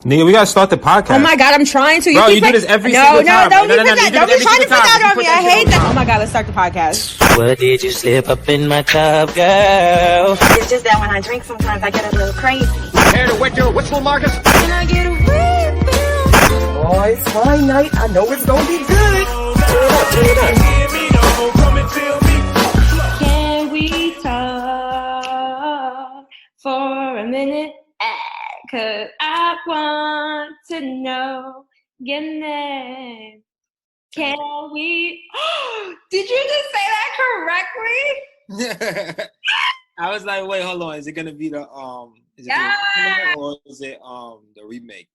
Nigga, we gotta start the podcast. Oh my God, I'm trying to. Bro, you do this every single time. Don't be trying to put that on me. I hate that. Oh my God, let's start the podcast. What did you slip up in my cup, girl? It's just that when I drink, sometimes I get a little crazy. Care to wet your whistle, Marcus? Can I get a refill? Oh, it's my night. I know it's gonna be good. Can we talk for a minute? Cause I want to know your name. Can we? Did you just say that correctly? I was like, wait, hold on. Is it gonna be the is it Yeah. the original or is it the remake?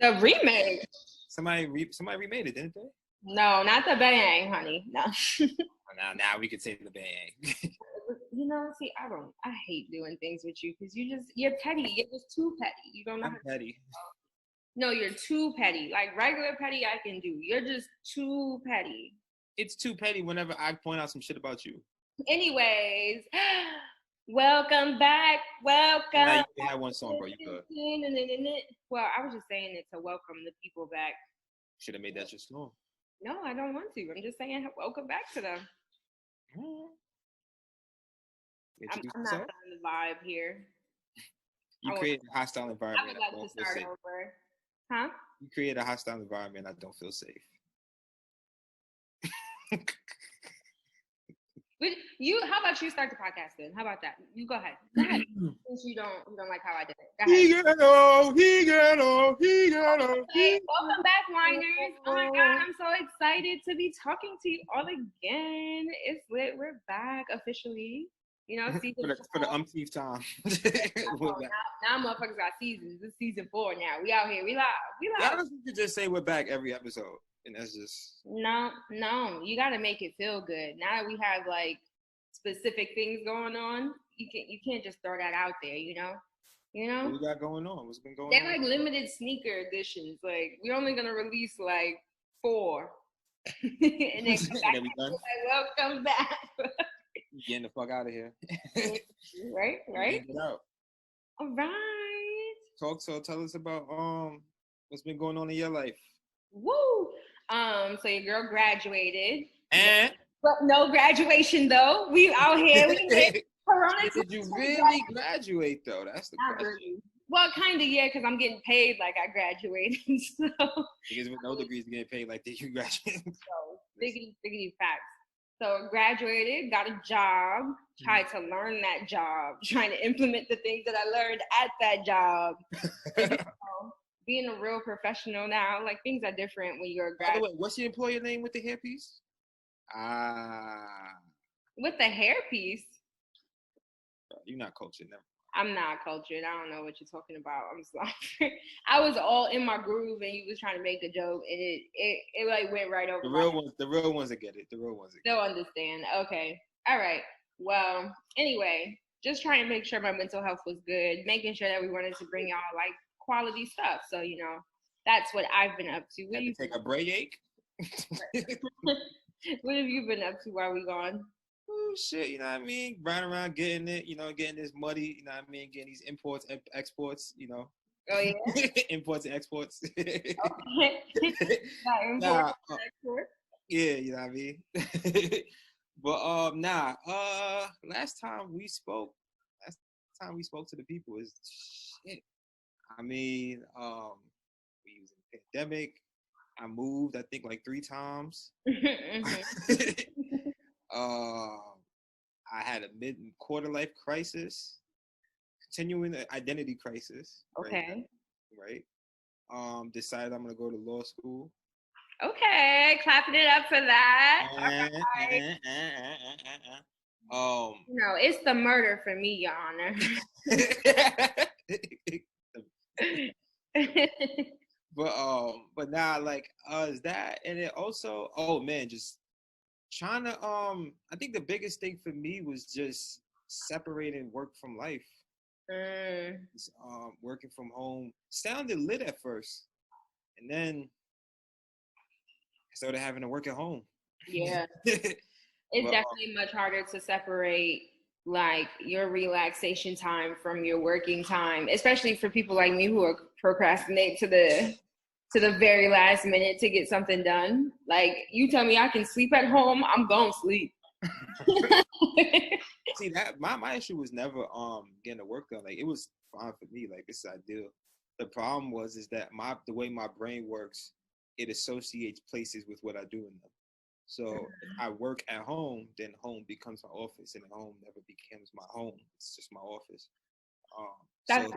The remake? Somebody remade it, didn't they? No, not the bang, honey. No. Now we could say the bang. You know, see, I hate doing things with you because you're petty. You're just too petty. You don't know. I'm petty. No, you're too petty. Like regular petty, I can do. You're just too petty. It's too petty whenever I point out some shit about you. Anyways, welcome back. Welcome. Now you had one song, bro. You could. Well, I was just saying it to welcome the people back. Should have made that your song. No, I don't want to. I'm just saying welcome back to them. I'm not trying to vibe here. You create a hostile environment. I would like to start over. Huh? You create a hostile environment. I don't feel safe. How about you start the podcast then? How about that? You go ahead. Go ahead. Since you don't like how I did it. Go ahead. He got Okay, welcome back, Winers. Oh my God, I'm so excited to be talking to you all again. It's lit. We're back officially. You know, season for the umpteenth time. now motherfuckers got seasons. This is season 4 now. We out here. We live. I don't think you just say we're back every episode. And that's just no. You gotta make it feel good. Now that we have like specific things going on, you can't just throw that out there, you know? What you got going on? What's been going They're on? like limited sneaker editions. Like we're only gonna release like 4. And then come back and be like, welcome back. Getting the fuck out of here. Right? Get out. All right. Tell us about what's been going on in your life. Woo! So your girl graduated. But no graduation though. We out here. We did Corona. Did you really graduate though? That's the question. Really. Well, kind of, yeah, because I'm getting paid like I graduated. So. Because with no degrees, getting paid like that, you graduated. So, biggity facts. So graduated, got a job, tried to learn that job, trying to implement the things that I learned at that job. Being a real professional now, like things are different when you're a graduate. By the way, what's your employer name with the hairpiece? With the hairpiece? You're not cultured, never. I'm not cultured. I don't know what you're talking about. I'm sorry. I was all in my groove, and you was trying to make a joke, and it like went right over. The real ones that get it. They'll understand. Okay. All right. Well, anyway, just trying to make sure my mental health was good, making sure that we wanted to bring y'all like quality stuff. So that's what I've been up to. Had to take a break. What have you been up to while we gone? Oh shit, you know what I mean? Running around getting it, getting this muddy, you know what I mean? Getting these imports, exports, Oh yeah. Imports and exports. Okay. Export. Yeah, you know what I mean? But last time we spoke to the people is shit. I mean, we was in the pandemic. I moved, I think, like 3 times. I had a mid-quarter life crisis, continuing the identity crisis. Okay. Right. Decided I'm gonna go to law school. Okay, clapping it up for that. No, it's the murder for me, Your Honor. But now is that, and it also, just trying to I think the biggest thing for me was just separating work from life. Working from home sounded lit at first, and then I started having to work at home. Yeah. It's definitely much harder to separate like your relaxation time from your working time, especially for people like me who are procrastinate to the very last minute to get something done. Like you tell me I can sleep at home, I'm gonna sleep. See that my issue was never getting the work done. Like it was fine for me. Like this is ideal. The problem is that the way my brain works, it associates places with what I do in them. So if I work at home, then home becomes my office, and home never becomes my home. It's just my office. That's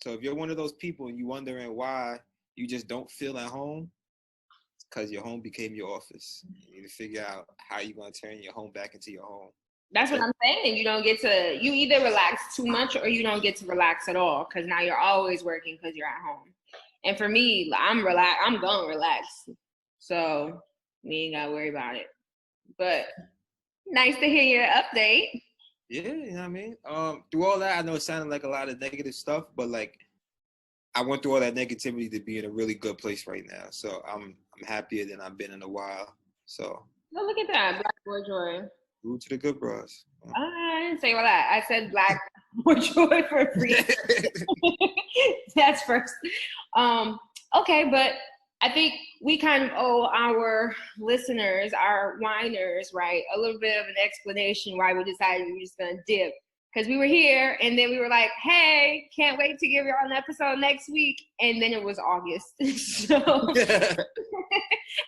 So if you're one of those people and you're wondering why you just don't feel at home, it's because your home became your office. You need to figure out how you're going to turn your home back into your home. That's what I'm saying. You don't get to, you either relax too much or you don't get to relax at all because now you're always working because you're at home. And for me, I'm going to relax. So we ain't got to worry about it. But nice to hear your update. Yeah, you know what I mean? Through all that, I know it sounded like a lot of negative stuff, but like I went through all that negativity to be in a really good place right now. So I'm happier than I've been in a while. So Oh, look at that, Black Boy Joy. Root to the good bros. I didn't say all that. I said Black Boy Joy for free. That's first. Okay, but I think we kind of owe our listeners, our whiners, right, a little bit of an explanation why we decided we were just going to dip. Because we were here, and then we were like, hey, can't wait to give y'all an episode next week. And then it was August. So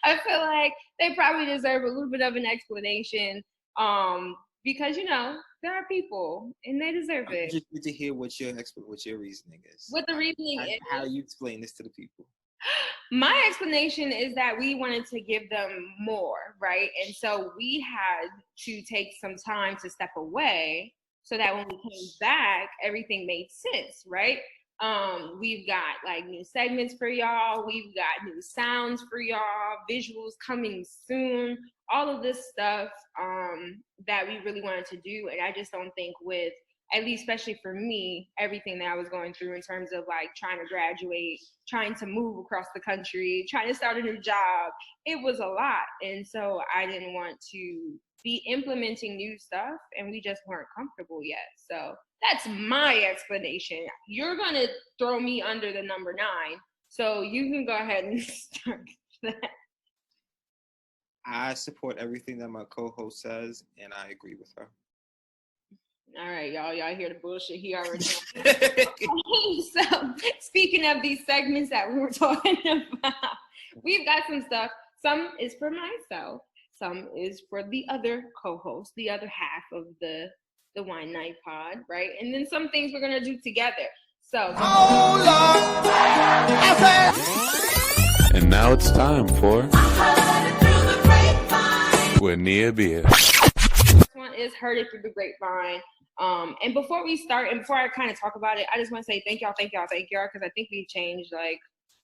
I feel like they probably deserve a little bit of an explanation because, you know, there are people, and they deserve I it. just need to hear what your reasoning is. What the reasoning is. How you explain this to the people. My explanation is that we wanted to give them more, right? And so we had to take some time to step away so that when we came back, everything made sense, right? We've got like new segments for y'all. We've got new sounds for y'all, visuals coming soon, all of this stuff that we really wanted to do. And I just don't think with, at least especially for me, everything that I was going through in terms of like trying to graduate, trying to move across the country, trying to start a new job, it was a lot. And so I didn't want to be implementing new stuff and we just weren't comfortable yet. So that's my explanation. You're going to throw me under the number 9. So you can go ahead and start that. I support everything that my co-host says, and I agree with her. All right, y'all hear the bullshit he already knows. So speaking of these segments that we were talking about, we've got some stuff. Some is for myself. Some is for the other co-host, the other half of the Wine Night Pod, right? And then some things we're going to do together. So. Oh, Lord. And now it's time for with Nia.Biaa. This one is Heard It Through the Grapevine. And before we start, and before I kind of talk about it, I just want to say thank y'all, because I think we changed, like,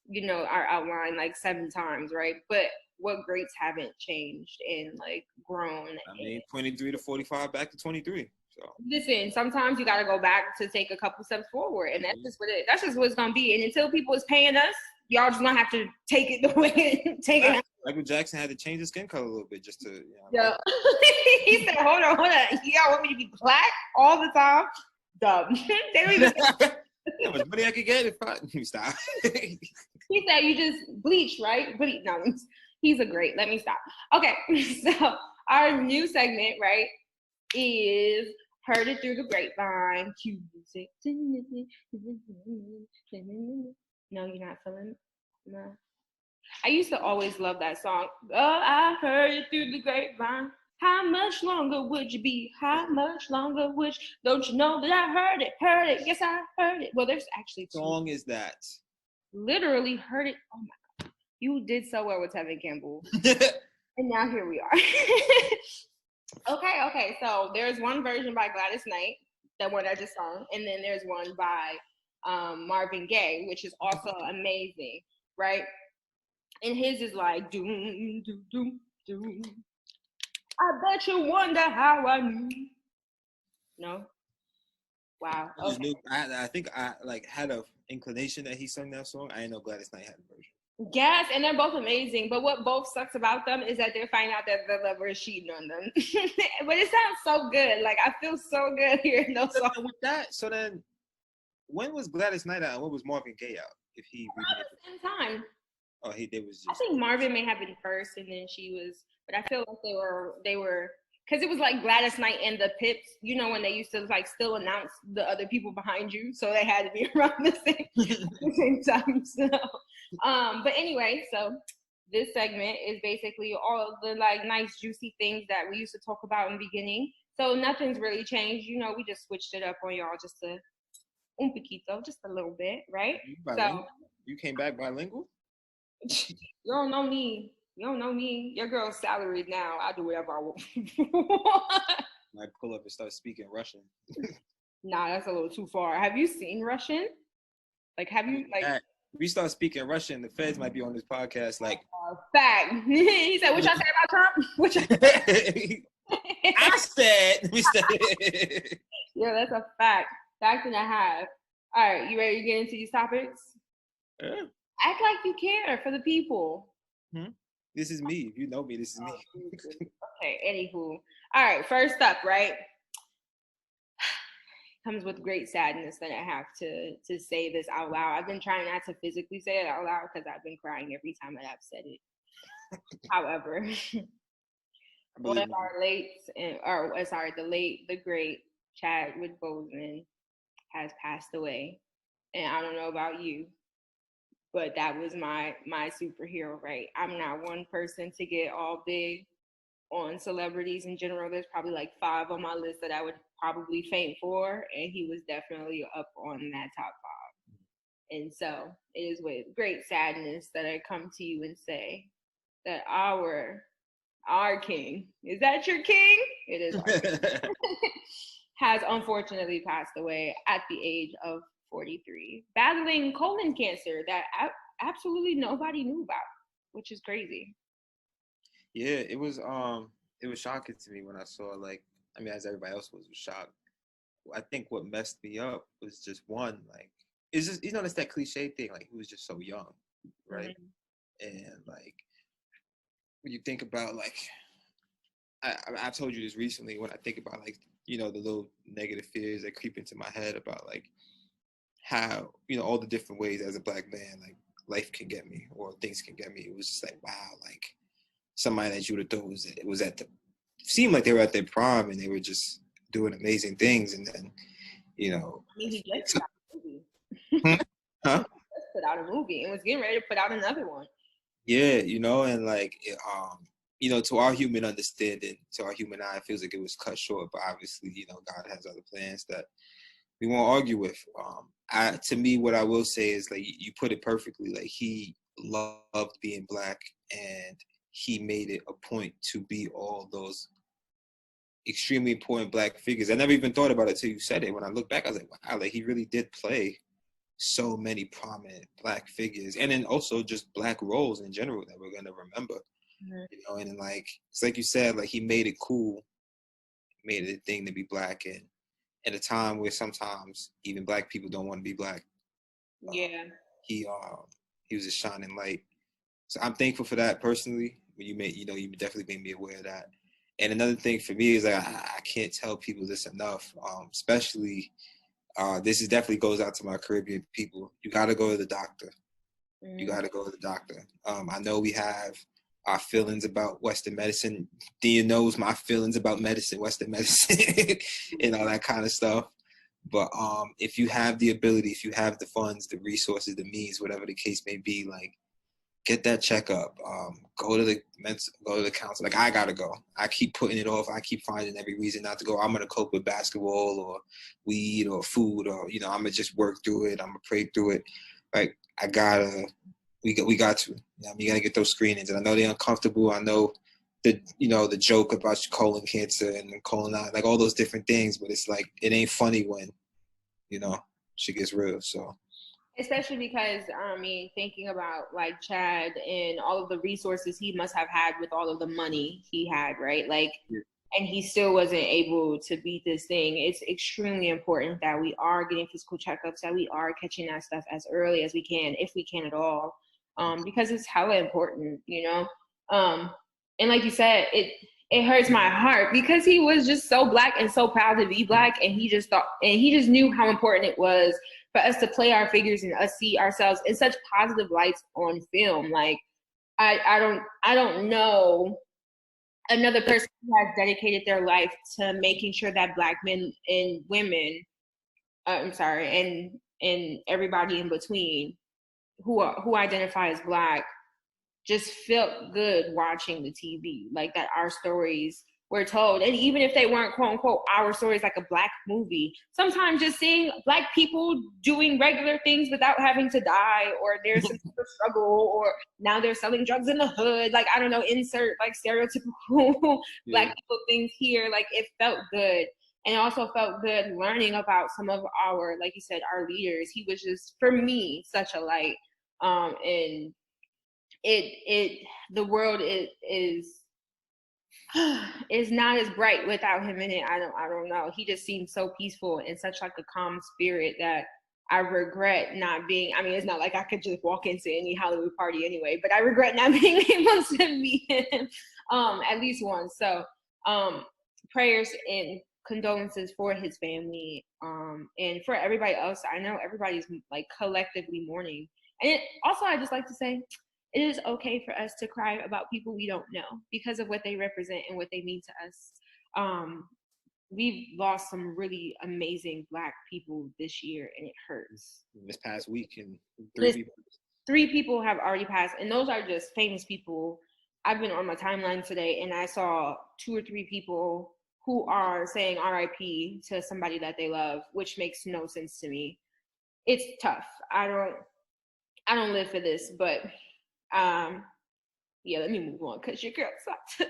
you know, our outline like 7 times, right? But what greats haven't changed and like grown? I mean, 23 to 45 back to 23. So listen, sometimes you got to go back to take a couple steps forward, and that's just what it's gonna be. And until people is paying us, y'all just gonna have to take it the way it. Michael Jackson had to change his skin color a little bit just to. Yeah. He said, "Hold on. Y'all want me to be black all the time?" Dumb. They don't even. How much money I could get if I stop. He said, "You just bleach, right?" Bleach. No, he's a great. Let me stop. Okay, so our new segment, right, is Heard It Through the Grapevine. Cue music. No, you're not feeling it? No. I used to always love that song. Oh, I heard it through the grapevine. How much longer would you be? How much longer would you? Don't you know that I heard it? Yes, I heard it. Well, there's actually 2. Song is that? Literally heard it. Oh my God. You did so well with Tevin Campbell. And now here we are. Okay. So there's one version by Gladys Knight, that one I just sung. And then there's one by Marvin Gaye, which is also amazing, right? And his is like, doom, doom, doom, doom. I bet you wonder how I knew. No? Wow. I just knew, I think I like had a inclination that he sung that song. I didn't know Gladys Knight had a version. Yes, and they're both amazing. But what both sucks about them is that they're finding out that the lover is cheating on them. But it sounds so good. Like I feel so good hearing those songs. With that, so then, when was Gladys Knight out and when was Marvin Gaye out? If he Around the same time. oh, there was I just. think Marvin may have been first, and then she was. But I feel like they were because it was like Gladys Knight and the Pips. You know when they used to like still announce the other people behind you, so they had to be around the same time. So, but anyway, so this segment is basically all the like nice juicy things that we used to talk about in the beginning. So nothing's really changed. You know, we just switched it up on y'all just a un poquito, just a little bit, right? So You came back bilingual? you don't know me. You don't know me. Your girl's salaried now. I do whatever I want. I pull up and start speaking Russian. Nah, that's a little too far. Have you seen Russian? Like, have you like? If we start speaking Russian, the feds might be on this podcast. Like, fact. He said, "What y'all say about Trump?" What y'all I said. Yeah, that's a fact. Fact and a half. All right, you ready to get into these topics? Yeah. Act like you care for the people. This is me. If you know me, this is me. Okay, anywho. All right, first up, right? Comes with great sadness that I have to say this out loud. I've been trying not to physically say it out loud because I've been crying every time that I've said it. However, one of our the great Chadwick Boseman has passed away. And I don't know about you, but that was my superhero, right? I'm not one person to get all big on celebrities in general. There's probably like 5 on my list that I would probably faint for, and he was definitely up on that top 5. And so it is with great sadness that I come to you and say that our king, is that your king? It is our king. Has unfortunately passed away at the age of 43, battling colon cancer that absolutely nobody knew about, which is crazy. Yeah, it was shocking to me when I saw, like, I mean, as everybody else was shocked. I think what messed me up was just one, like, it's just, it's that cliche thing, like, he was just so young, right? Mm-hmm. And like, when you think about, like, I've told you this recently, when I think about, like, the little negative fears that creep into my head about, like, how, all the different ways as a Black man, like, life can get me or things can get me. It was just like, wow, like, somebody that you would have thought seemed like they were at their prime and they were just doing amazing things. And then, I mean, he just put out a movie. Huh? He just put out a movie and was getting ready to put out another one. Yeah, and like, to our human understanding, to our human eye, it feels like it was cut short, but obviously, God has other plans that we won't argue with. To me, what I will say is, like, you put it perfectly. Like, he loved being Black, and he made it a point to be all those extremely important Black figures. I never even thought about it till you said it. When I look back, I was like, wow, like, he really did play so many prominent Black figures, and then also just Black roles in general that we're gonna remember. Mm-hmm. And then, like, it's like you said, like, he made it cool, made it a thing to be Black, and at a time where sometimes even Black people don't want to be Black. Yeah. He was a shining light. So I'm thankful for that personally. You definitely made me aware of that. And another thing for me is, like, I can't tell people this enough, especially this definitely goes out to my Caribbean people. You got to go to the doctor. Mm-hmm. You got to go to the doctor. I know we have our feelings about Western medicine. Dia knows my feelings about Western medicine, and all that kind of stuff. But if you have the ability, if you have the funds, the resources, the means, whatever the case may be, like, get that checkup. Go to the counselor. Like, I gotta go. I keep putting it off. I keep finding every reason not to go. I'm gonna cope with basketball or weed or food, or I'm gonna just work through it. I'm gonna pray through it. Like, we got to. You gotta get those screenings. And I know they're uncomfortable. I know the joke about colon cancer and colon, like, all those different things. But it's like, it ain't funny when shit gets real. So. Especially because, thinking about, like, Chad and all of the resources he must have had with all of the money he had, right? Like, yeah. And he still wasn't able to beat this thing. It's extremely important that we are getting physical checkups, that we are catching that stuff as early as we can, if we can at all. because it's hella important, you know. And like you said, it hurts my heart because he was just so Black and so proud to be Black, and he just knew how important it was for us to play our figures and us see ourselves in such positive lights on film. Like I don't know another person who has dedicated their life to making sure that Black men and women, and everybody in between who identify as Black just felt good watching the TV, like that our stories were told. And even if they weren't quote unquote our stories, like a Black movie, sometimes just seeing Black people doing regular things without having to die, or there's some sort of struggle, or now they're selling drugs in the hood, like, I don't know, insert like stereotypical Black people things here. Like, it felt good. And it also felt good learning about some of our, like you said, our leaders. He was just, for me, such a light. And the world is not as bright without him in it. I don't know. He just seems so peaceful and such like a calm spirit that I regret not being. I mean, it's not like I could just walk into any Hollywood party anyway, but I regret not being able to meet him at least once. So prayers and condolences for his family, and for everybody else. I know everybody's like collectively mourning. And also, I just like to say, it is okay for us to cry about people we don't know because of what they represent and what they mean to us. We've lost some really amazing Black people this year, and it hurts. This past week, and three people have already passed, and those are just famous people. I've been on my timeline today, and I saw 2 or 3 people who are saying RIP to somebody that they love, which makes no sense to me. It's tough. I don't live for this, but yeah, let me move on because your girl sucked.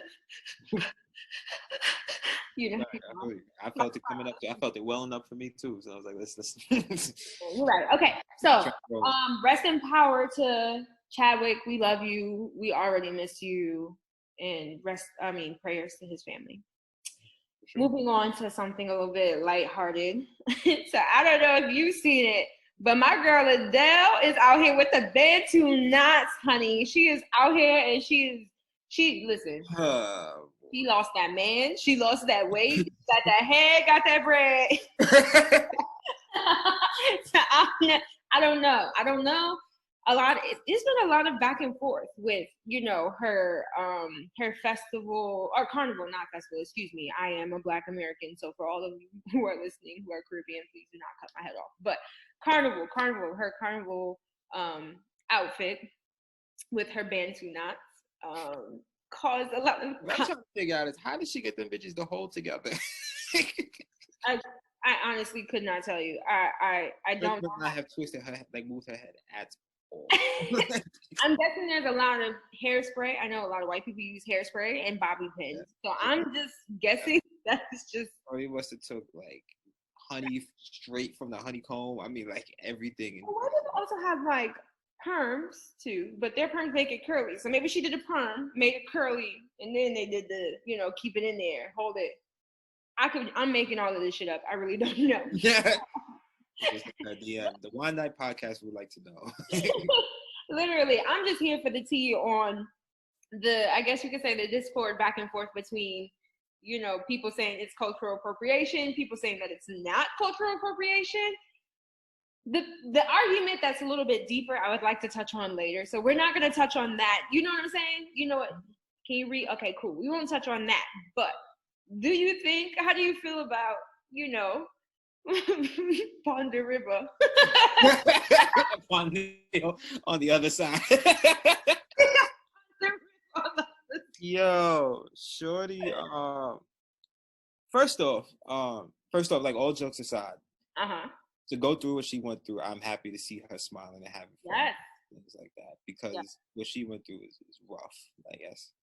You know, I felt it coming up. I felt it welling up for me too. So I was like, let's listen. You're right. Okay, so rest in power to Chadwick. We love you. We already miss you. And prayers to his family. Sure. Moving on to something a little bit lighthearted. So I don't know if you've seen it, but my girl Adele is out here with the Bantu knots, honey. She is out here, and she listen. She lost that man. She lost that weight. Got that head. Got that bread. So I don't know. It's been a lot of back and forth with, you know, her festival, or carnival, not festival, excuse me. I am a Black American, so for all of you who are listening who are Caribbean, please do not cut my head off. But her carnival outfit with her Bantu knots caused a lot of. What I'm trying to figure out is, how did she get them bitches to hold together? I honestly could not tell you. I don't know. Not have twisted her, like moved her head at all. I'm guessing there's a lot of hairspray. I know a lot of white people use hairspray and bobby pins. So I'm just guessing that's just. Or he must have took like honey straight from the honeycomb. I mean, like everything. Well, white people also have like perms too, but their perms make it curly. So maybe she did a perm, made it curly, and then they did the, you know, keep it in there, hold it. I'm making all of this shit up. I really don't know. Yeah. The One Night Podcast would like to know. Literally, I'm just here for the tea on I guess you could say the discord back and forth between, you know, people saying it's cultural appropriation, people saying that it's not cultural appropriation. The argument that's a little bit deeper, I would like to touch on later. So we're not going to touch on that. You know what I'm saying? You know what? Can you read? Okay, cool. We won't touch on that. But how do you feel about, you know, Ponder River? on the other side. Yo, shorty. First off, like, all jokes aside, to go through what she went through, I'm happy to see her smiling and having fun, things like that, because what she went through is rough. I guess,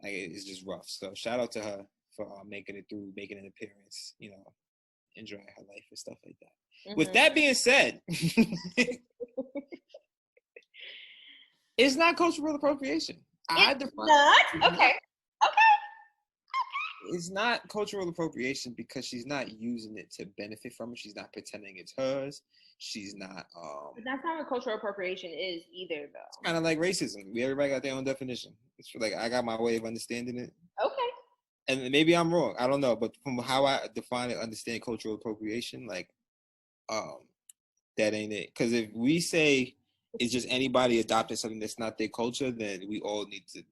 like, it's just rough. So shout out to her for making it through, making an appearance, you know, enjoying her life and stuff like that. Mm-hmm. With that being said, it's not cultural appropriation. I define not? Okay. it's not cultural appropriation because she's not using it to benefit from it. She's not pretending it's hers. She's not. But that's not what cultural appropriation is either, though. It's kind of like racism. Everybody got their own definition. It's like I got my way of understanding it. Okay. And maybe I'm wrong. I don't know. But from how I define it, understand cultural appropriation, like, that ain't it. Because if we say it's just anybody adopting something that's not their culture, then we all need to.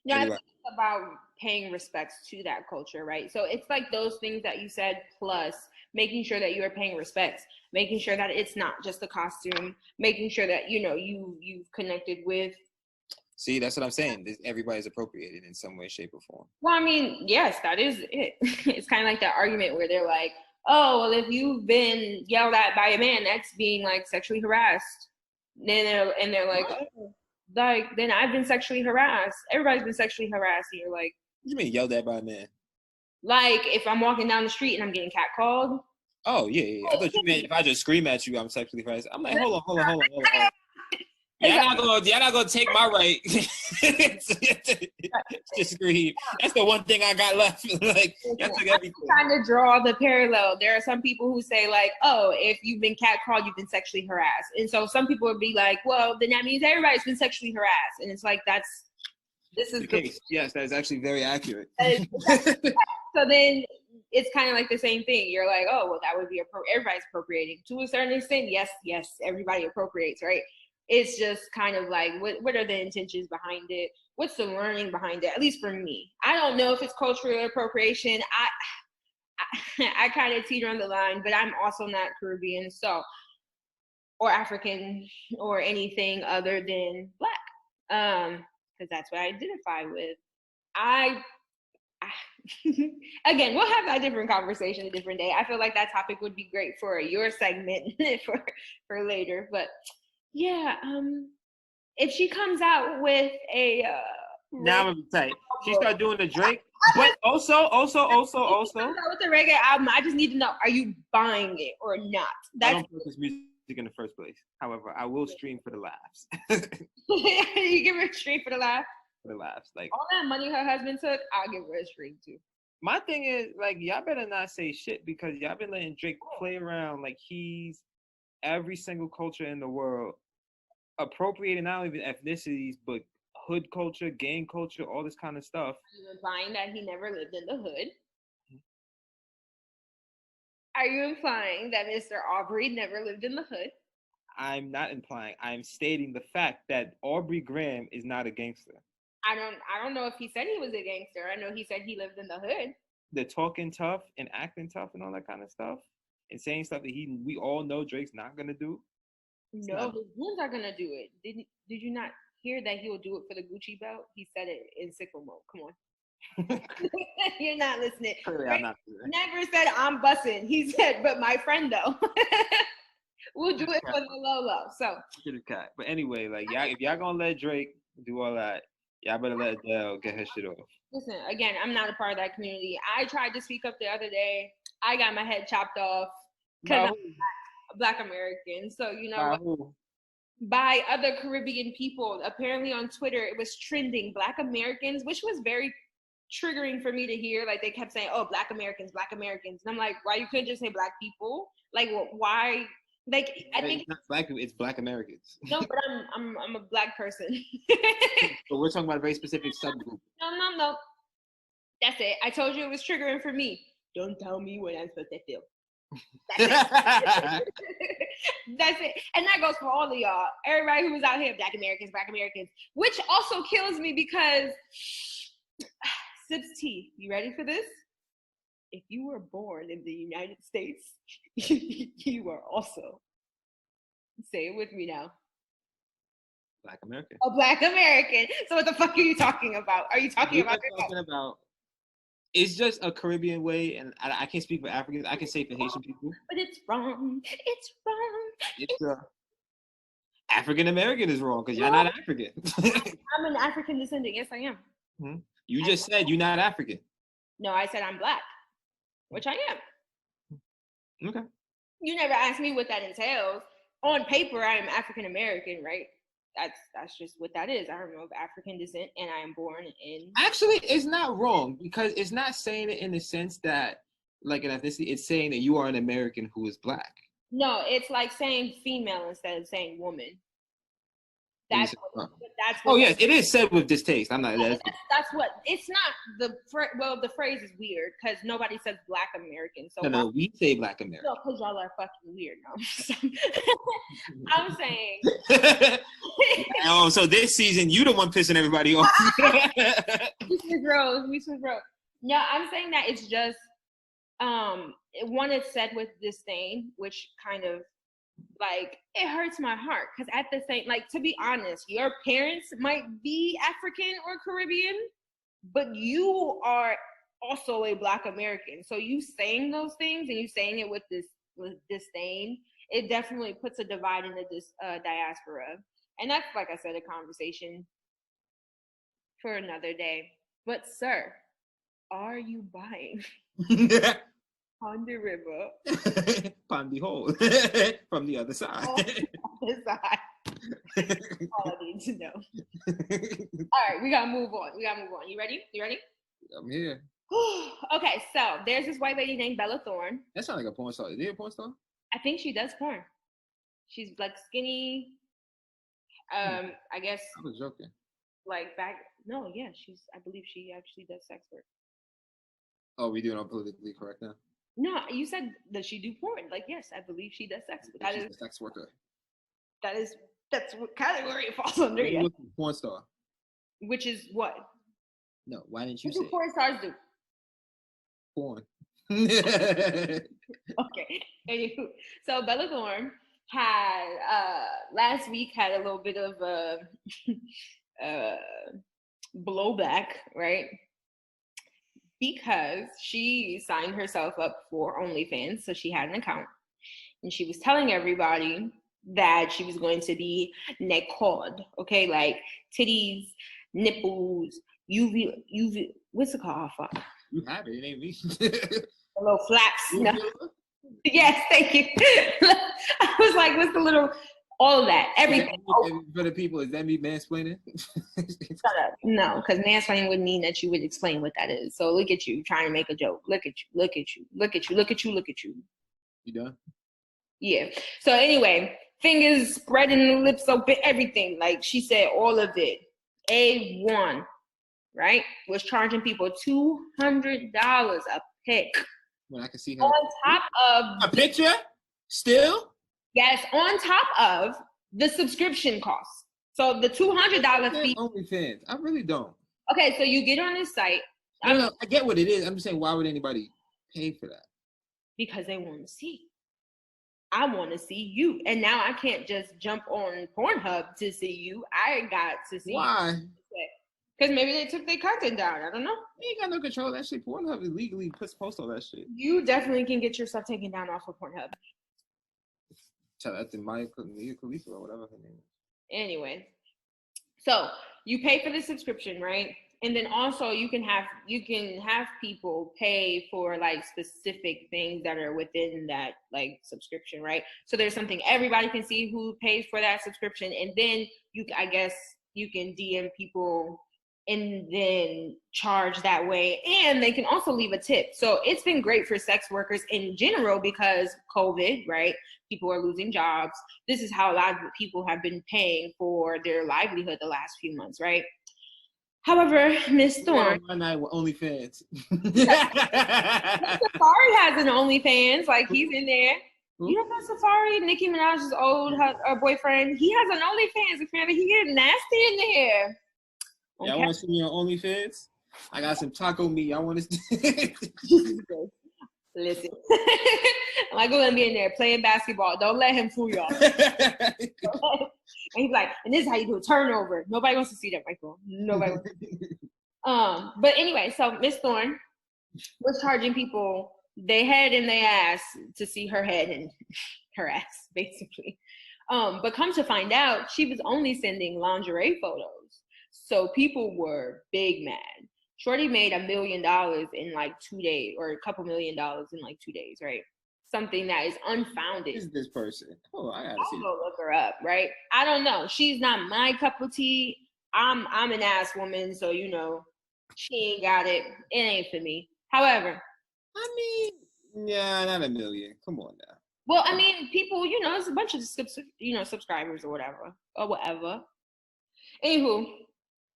Yeah, I think it's about paying respects to that culture, right? So it's like those things that you said, plus making sure that you are paying respects, making sure that it's not just a costume, making sure that you've connected with. See, that's what I'm saying. Everybody's appropriated in some way, shape, or form. Well, I mean, yes, that is it. It's kind of like that argument where they're like, oh, well, if you've been yelled at by a man, that's being like sexually harassed. They're like, oh, like, then I've been sexually harassed. Everybody's been sexually harassed. And you're like, what do you mean yelled at by a man? Like if I'm walking down the street and I'm getting catcalled. Oh, yeah. I thought you meant if I just scream at you, I'm sexually harassed. I'm like, hold on. Y'all not gonna take my right to scream. That's the one thing I got left. Like, y'all took everything. I'm trying to draw the parallel. There are some people who say like, oh, if you've been catcalled, you've been sexually harassed. And so some people would be like, well, then that means everybody's been sexually harassed. And it's like, this is the case. Yes, that is actually very accurate. So then it's kind of like the same thing. You're like, oh, well, that would be everybody's appropriating to a certain extent. Yes, everybody appropriates, right? It's just kind of like, what are the intentions behind it? What's the learning behind it? At least for me, I don't know if it's cultural appropriation. I kind of teeter on the line, but I'm also not Caribbean, or African, or anything other than Black, because that's what I identify with. Again, we'll have a different conversation a different day. I feel like that topic would be great for your segment for later, but. Yeah, if she comes out with a now I'm gonna be tight. She start doing the Drake, but also with the reggae album, I just need to know: are you buying it or not? I don't purchase music in the first place. However, I will stream for the laughs. You give her a stream for the laugh. For the laughs, like all that money her husband took, I'll give her a stream too. My thing is, like, y'all better not say shit because y'all been letting Drake play around like he's every single culture in the world, appropriating not only ethnicities but hood culture, gang culture, all this kind of stuff. Are you implying that he never lived in the hood? Are you implying that Mr. Aubrey never lived in the hood? I'm not implying. I'm stating the fact that Aubrey Graham is not a gangster. I don't know if he said he was a gangster. I know he said he lived in the hood. They're talking tough and acting tough and all that kind of stuff, and saying stuff that we all know Drake's not gonna do. His goons are gonna do it. Did you not hear that he will do it for the Gucci belt? He said it in sicko mode. Come on. You're not listening. Clearly, I'm not. Never said I'm bussing. He said, but my friend though. We'll do it for the Lolo. So. But anyway, like if y'all gonna let Drake do all that, y'all better let Adele get her shit off. Listen, again, I'm not a part of that community. I tried to speak up the other day. I got my head chopped off because I'm Black American. So, by other Caribbean people. Apparently on Twitter, it was trending Black Americans, which was very triggering for me to hear. Like they kept saying, oh, Black Americans. And I'm like, why you couldn't just say Black people? Like, why? Like, I think it's not Black people, it's Black Americans. No, but I'm a Black person. But we're talking about a very specific subgroup. No. That's it. I told you it was triggering for me. Don't tell me what I'm supposed to feel. That's it. That's it. And that goes for all of y'all. Everybody who's out here, Black Americans, which also kills me because Sips T, you ready for this? If you were born in the United States, you are also, say it with me now, Black American. A Black American. So what the fuck are you talking about? Are you talking about? It's just a Caribbean way, and I can't speak for Africans. I can say for Haitian people. But it's wrong. It's wrong. It's African American is wrong because you're not African. I'm an African descendant. Yes, I am. Mm-hmm. You just said you're not African. No, I said I'm Black, which I am. Okay. You never asked me what that entails. On paper, I am African American, right? that's just what that is. I am of African descent, and I am born in. Actually, it's not wrong because it's not saying it in the sense that like an ethnicity. It's saying that you are an American who is black. No, it's like saying female instead of saying woman. That's what, oh yes, it is said with distaste. I'm not. That's what. It's not the phrase is weird because nobody says Black American. So no, we say Black American. No, because y'all are fucking weird. No, I'm saying. Oh, so this season you the one pissing everybody off. We switch roles. No, I'm saying that it's just one is said with disdain, which kind of like it hurts my heart because at the same, like, to be honest, your parents might be African or Caribbean, but you are also a Black American. So you saying those things and you saying it with disdain, it definitely puts a divide in this diaspora. And that's, like I said, a conversation for another day. But sir, are you buying on the river? On the hole. From the other side. On the other side. All I need to know. All right, we gotta move on. You ready? I'm here. Okay, so there's this white lady named Bella Thorne. That sounds like a porn star. Is it a porn star? I think she does porn. She's like skinny. I guess. I was joking. Like back. No, yeah, I believe she actually does sex work. Oh, we doing it politically correct now? No, you said that she do porn. Like, yes, I believe she does sex. But She's a sex worker. That's what category it falls under. Yeah. Porn star. Which is what? No, why didn't you what say? Do porn stars do? Porn. Okay. Anywho, so Bella Thorne had last week had a little bit of blowback, right? Because she signed herself up for OnlyFans, so she had an account, and she was telling everybody that she was going to be naked, okay, like titties, nipples, UV, what's it called? Fuck. You have it. It ain't me. A little flaps. No. Yes, thank you. I was like, what's the little, all of that, everything. For the people, is that me mansplaining? Shut up. No, because mansplaining would mean that you would explain what that is. So look at you trying to make a joke. Look at you. You done? Yeah. So anyway, fingers spreading, lips open, everything. Like she said, all of it. A1, right? Was charging people $200 a pic. When I can see her. On top of a picture? Still? Yes, on top of the subscription costs. So the $200 fee. OnlyFans. I really don't. Okay, so you get on this site. No, I get what it is. I'm just saying, why would anybody pay for that? Because they want to see. I want to see you. And now I can't just jump on Pornhub to see you. I got to see Why? you. Because maybe they took their content down. I don't know. You ain't got no control of that shit. Pornhub illegally post all that shit. You definitely can get your stuff taken down off of Pornhub. Tell that to Nia Khalifa or whatever her name is. Anyway, so you pay for the subscription, right? And then also you can have people pay for like specific things that are within that like subscription, right? So there's something everybody can see who pays for that subscription, and then I guess you can DM people and then charge that way, and they can also leave a tip. So it's been great for sex workers in general because COVID, right? People are losing jobs. This is how a lot of people have been paying for their livelihood the last few months, right? However, Miss Thorne, my night with OnlyFans. Safari has an OnlyFans, like he's in there. You don't know Safari, Nicki Minaj's her boyfriend. He has an OnlyFans. Apparently, he getting nasty in there. Okay. Y'all want to see me on OnlyFans? I got some taco meat. I want to. Listen, Michael gonna be in there playing basketball. Don't let him fool y'all. And he's like, and this is how you do a turnover. Nobody wants to see that, Michael. Nobody wants to see that. But anyway, so Miss Thorne was charging people their head and their ass to see her head and her ass, basically. But come to find out, she was only sending lingerie photos. So people were big mad. Shorty made $1 million in like 2 days, or a couple $1 million in like 2 days, right? something that is Who unfounded. is this person? Oh, I gotta see. I'll go look her up, right? I don't know. She's not my cup of tea. I'm an ass woman, so you know, she ain't got it. It ain't for me. However, I mean, yeah, not a million. Come on now. well, I mean, people, you know, it's a bunch of subscribers or whatever. Anywho,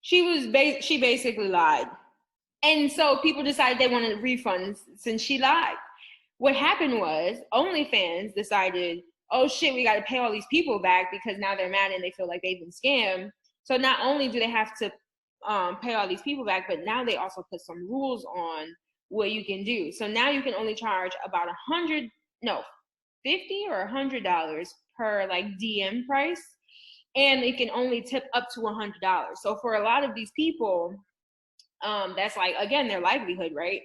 she basically lied, and so people decided they wanted refunds since she lied. What happened was OnlyFans decided, oh shit, we got to pay all these people back because now they're mad and they feel like they've been scammed. So not only do they have to pay all these people back, but now they also put some rules on what you can do. So now you can only charge about $50 or $100 per like DM price, and it can only tip up to $100. So for a lot of these people, that's like, again, their livelihood, right?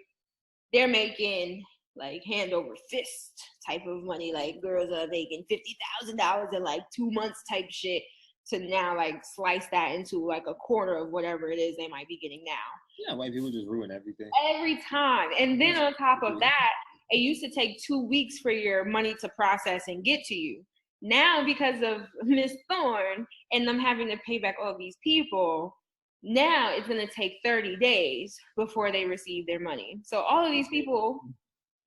They're making like hand over fist type of money. Like girls are making $50,000 in like 2 months type shit, to now like slice that into like a quarter of whatever it is they might be getting now. Yeah, white people just ruin everything. Every time. And then on top of that, it used to take 2 weeks for your money to process and get to you. Now, because of Miss Thorne and them having to pay back all these people, now it's going to take 30 days before they receive their money. So all of these people,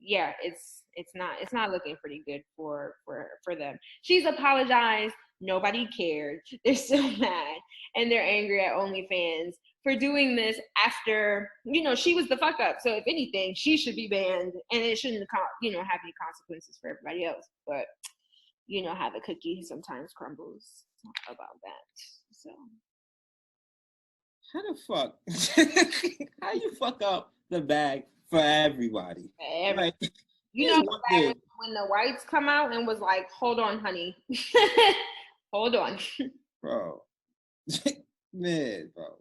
yeah, it's not looking pretty good for them. She's apologized. Nobody cared. They're still mad, and they're angry at OnlyFans for doing this after, you know, she was the fuck up. So if anything, she should be banned, and it shouldn't, you know, have any consequences for everybody else. But you know how the cookie sometimes crumbles about that. So how the fuck? How you fuck up the bag for everybody? Like, you know, when the whites come out and was like, "Hold on, honey, hold on, bro, man, bro."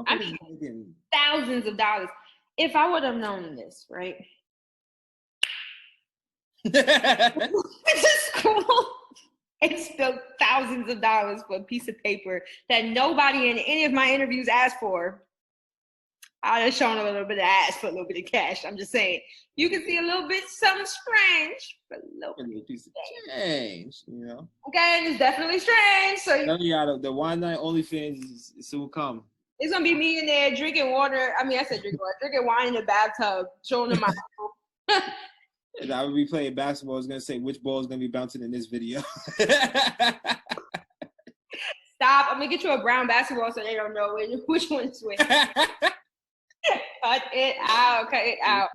I mean, thousands of dollars. If I would have known this, right? To school and spilled thousands of dollars for a piece of paper that nobody in any of my interviews asked for, I'd have shown a little bit of ass for a little bit of cash. I'm just saying, you can see a little bit something strange, but a little piece of change, you know. Okay, it's definitely strange. So the one night OnlyFans is soon come. It's gonna be me in there drinking water. I mean, I said drinking water, drinking wine in the bathtub, showing them my. And I would be playing basketball. I was gonna say which ball is gonna be bouncing in this video. Stop! I'm gonna get you a brown basketball so they don't know which one's which. Cut it out. Cut it out.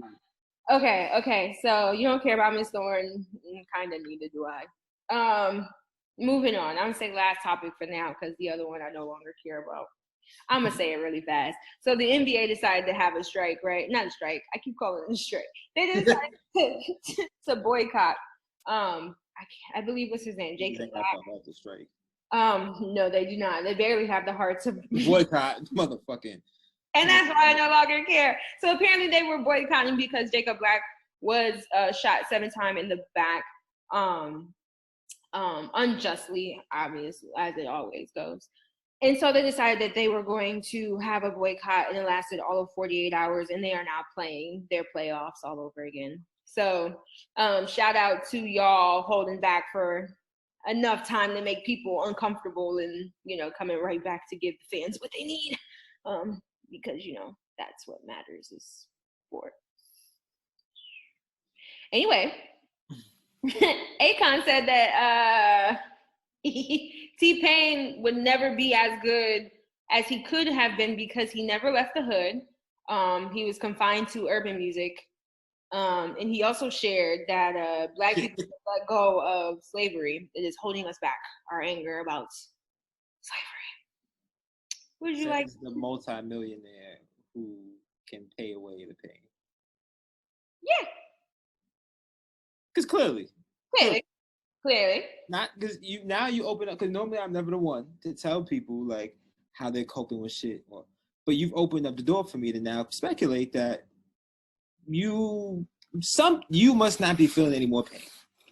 Okay. So you don't care about Miss Thorne? Kind of, neither do I. Moving on. I'm gonna say last topic for now because the other one I no longer care about. I'm gonna say it really fast. So the NBA decided to have a strike, right? Not a strike. I keep calling it a strike. They decided to boycott. I believe what's his name, Jacob Black. The strike. No, they do not. They barely have the heart to boycott, motherfucking. And that's why I no longer care. So apparently they were boycotting because Jacob Black was shot 7 times in the back, unjustly, obviously, as it always goes. And so they decided that they were going to have a boycott, and it lasted all of 48 hours, and they are now playing their playoffs all over again. So shout out to y'all holding back for enough time to make people uncomfortable and, you know, coming right back to give the fans what they need. Because, you know, that's what matters is sport. Anyway, Akon said that T-Pain would never be as good as he could have been because he never left the hood. He was confined to urban music. And he also shared that Black people let go of slavery. It is holding us back, our anger about slavery. Would you like the multi-millionaire who can pay away the pain? Yeah. Because clearly. Not because you open up, because normally I'm never the one to tell people like how they're coping with shit. But you've opened up the door for me to now speculate that you must not be feeling any more pain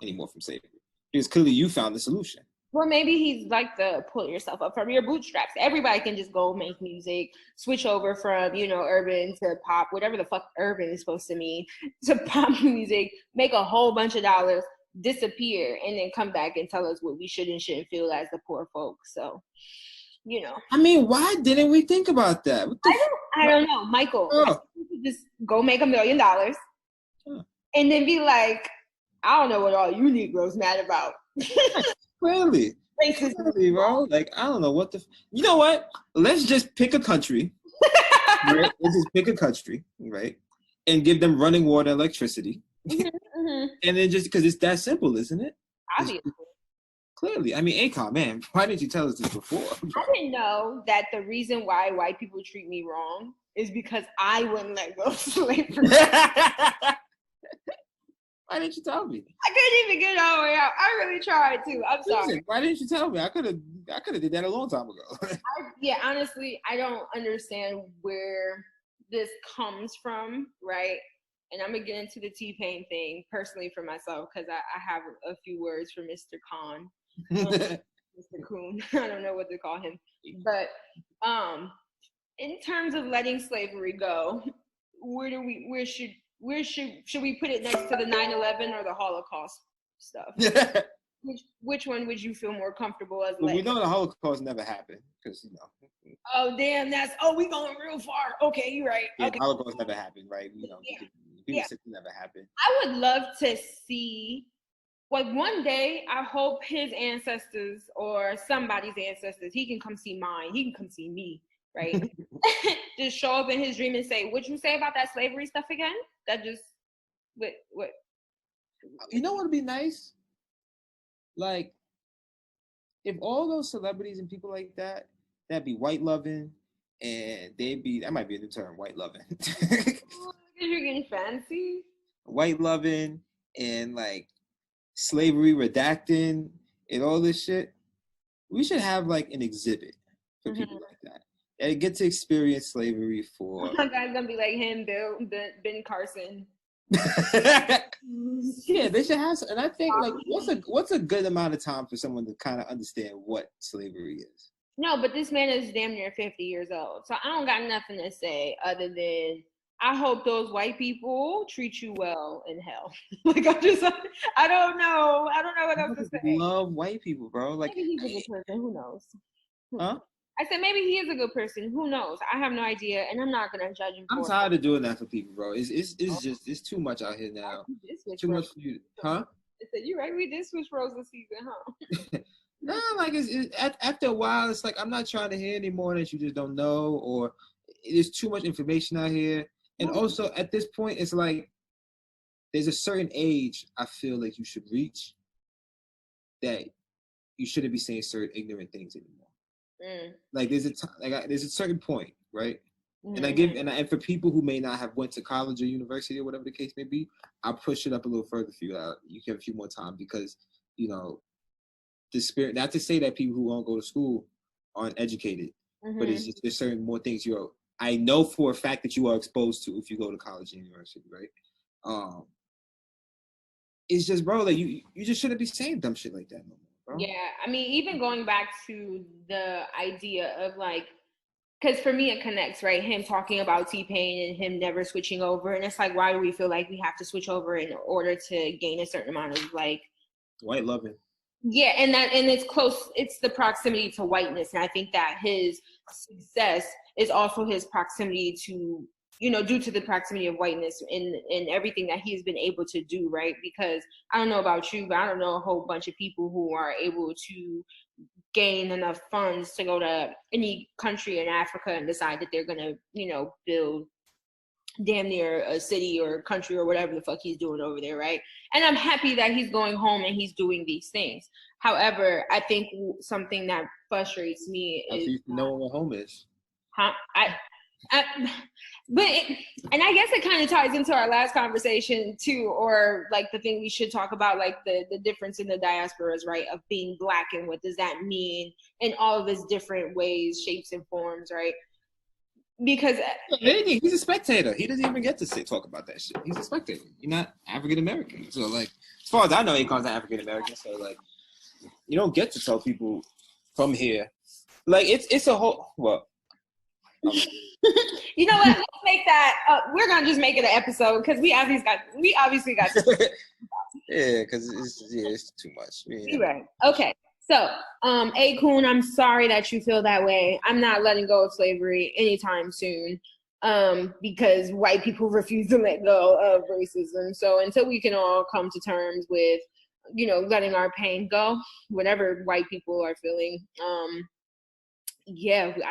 anymore from slavery. Because clearly you found the solution. Well, maybe he's like the pull yourself up from your bootstraps. Everybody can just go make music, switch over from, urban to pop, whatever the fuck urban is supposed to mean, to pop music, make a whole bunch of dollars, disappear, and then come back and tell us what we should and shouldn't feel as the poor folks. So, I mean, why didn't we think about that? I don't know, Michael. Oh. Just go make $1 million and then be like, I don't know what all you Negroes mad about. Clearly, bro. Like, I don't know what you know what? Let's just pick a country. Right? Let's just pick a country, right? And give them running water, electricity. And then just because it's that simple, isn't it? Obviously. Clearly. I mean, Akon, man, why didn't you tell us this before? I didn't know that the reason why white people treat me wrong is because I wouldn't let go of slavery. Why didn't you tell me? I couldn't even get all the way out. I really tried to. I'm sorry. Why didn't you tell me? I could have did that a long time ago. Honestly, I don't understand where this comes from, right? And I'm gonna get into the T-Pain thing personally for myself because I have a few words for Mr. Khan, Mr. Coon. I don't know what to call him, but in terms of letting slavery go, where should we put it next to the 9/11 or the Holocaust stuff? Which one would you feel more comfortable as? Well, we know the Holocaust never happened because Oh damn! We going real far. Okay, you're right. Yeah, okay. the Holocaust never happened, right? People said it never happened. I would love to see. Like one day, I hope his ancestors or somebody's ancestors, he can come see mine. He can come see me, right? Just show up in his dream and say, "What you say about that slavery stuff again?" That just what? You know what would be nice? Like, if all those celebrities and people like that'd be white loving, and that might be a new term, white loving. You're getting fancy. White loving and like slavery redacting and all this shit. We should have like an exhibit for people like that. And get to experience slavery for. My guy's gonna be like him, Ben Carson. Yeah, they should have, and I think like what's a good amount of time for someone to kind of understand what slavery is? No, but this man is damn near 50 years old, so I don't got nothing to say other than I hope those white people treat you well in hell. Like I don't know what else to say. I love white people, bro. Like maybe he's a good person. Who knows? Huh? I said maybe he is a good person. Who knows? I have no idea, and I'm not gonna judge him. I'm tired of doing that for people, bro. It's too much out here now. Too much for you, huh? I said you're right. We did switch roles this season, huh? No, like after a while, it's like I'm not trying to hear anymore that you just don't know, or there's too much information out here. And also at this point, it's like there's a certain age I feel like you should reach that you shouldn't be saying certain ignorant things anymore. Like there's a certain point, right? And and for people who may not have went to college or university or whatever the case may be, I'll push it up a little further for you. You have a few more time because the spirit. Not to say that people who won't go to school aren't educated, but it's just there's certain more things I know for a fact that you are exposed to if you go to college and university, right? It's just, bro, like you just shouldn't be saying dumb shit like that no more, bro. Yeah, I mean, even going back to the idea of like, because for me it connects, right? Him talking about T-Pain and him never switching over, and it's like, why do we feel like we have to switch over in order to gain a certain amount of like white loving? Yeah, and it's close. It's the proximity to whiteness, and I think that his success is also his proximity to, due to the proximity of whiteness in everything that he's been able to do, right? Because I don't know about you, but I don't know a whole bunch of people who are able to gain enough funds to go to any country in Africa and decide that they're gonna, build damn near a city or country or whatever the fuck he's doing over there, right? And I'm happy that he's going home and he's doing these things. However, I think something that frustrates me is you know what home is. Huh? And I guess it kind of ties into our last conversation too, or like the thing we should talk about, like the difference in the diasporas, right? Of being Black and what does that mean in all of its different ways, shapes, and forms, right? Because he's a spectator. He doesn't even get to talk about that shit. He's a spectator. You're not African American. So like, as far as I know, Akon's not African American. So like, You don't get to tell people from here. Like it's a whole what. You know what? Let's make that. We're gonna just make it an episode because we obviously got. Yeah, because it's too much. Yeah. You're right. Okay. So, Akun, I'm sorry that you feel that way. I'm not letting go of slavery anytime soon, because white people refuse to let go of racism. So until we can all come to terms with, letting our pain go, whatever white people are feeling, I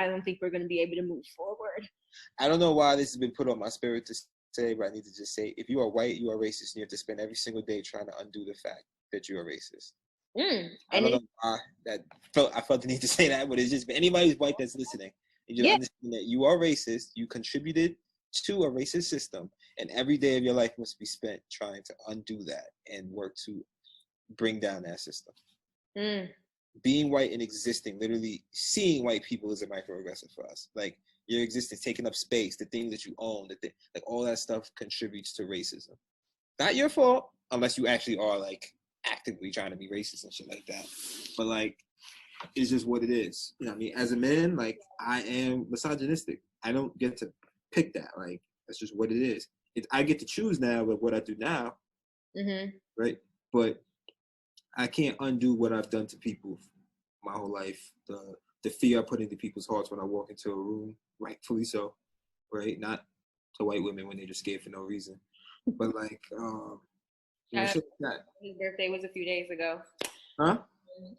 don't think we're going to be able to move forward. I don't know why this has been put on my spirit to say, but I need to just say, if you are white, you are racist, and you have to spend every single day trying to undo the fact that you are racist. I don't know why I felt the need to say that, but it's just anybody who's white that's listening, you just understand that you are racist, you contributed to a racist system, and every day of your life must be spent trying to undo that and work to bring down that system. Being white and existing, literally seeing white people is a microaggressive for us. Like your existence, taking up space, the things that you own, like all that stuff contributes to racism. Not your fault, unless you actually are like actively trying to be racist and shit like that. But like, it's just what it is. You know what I mean? As a man, like I am misogynistic. I don't get to pick that. Like that's just what it is. I get to choose now with what I do now, right? But I can't undo what I've done to people my whole life. The fear I put into people's hearts when I walk into a room, rightfully so, right? Not to white women when they're just scared for no reason. But like, his birthday was a few days ago. Huh?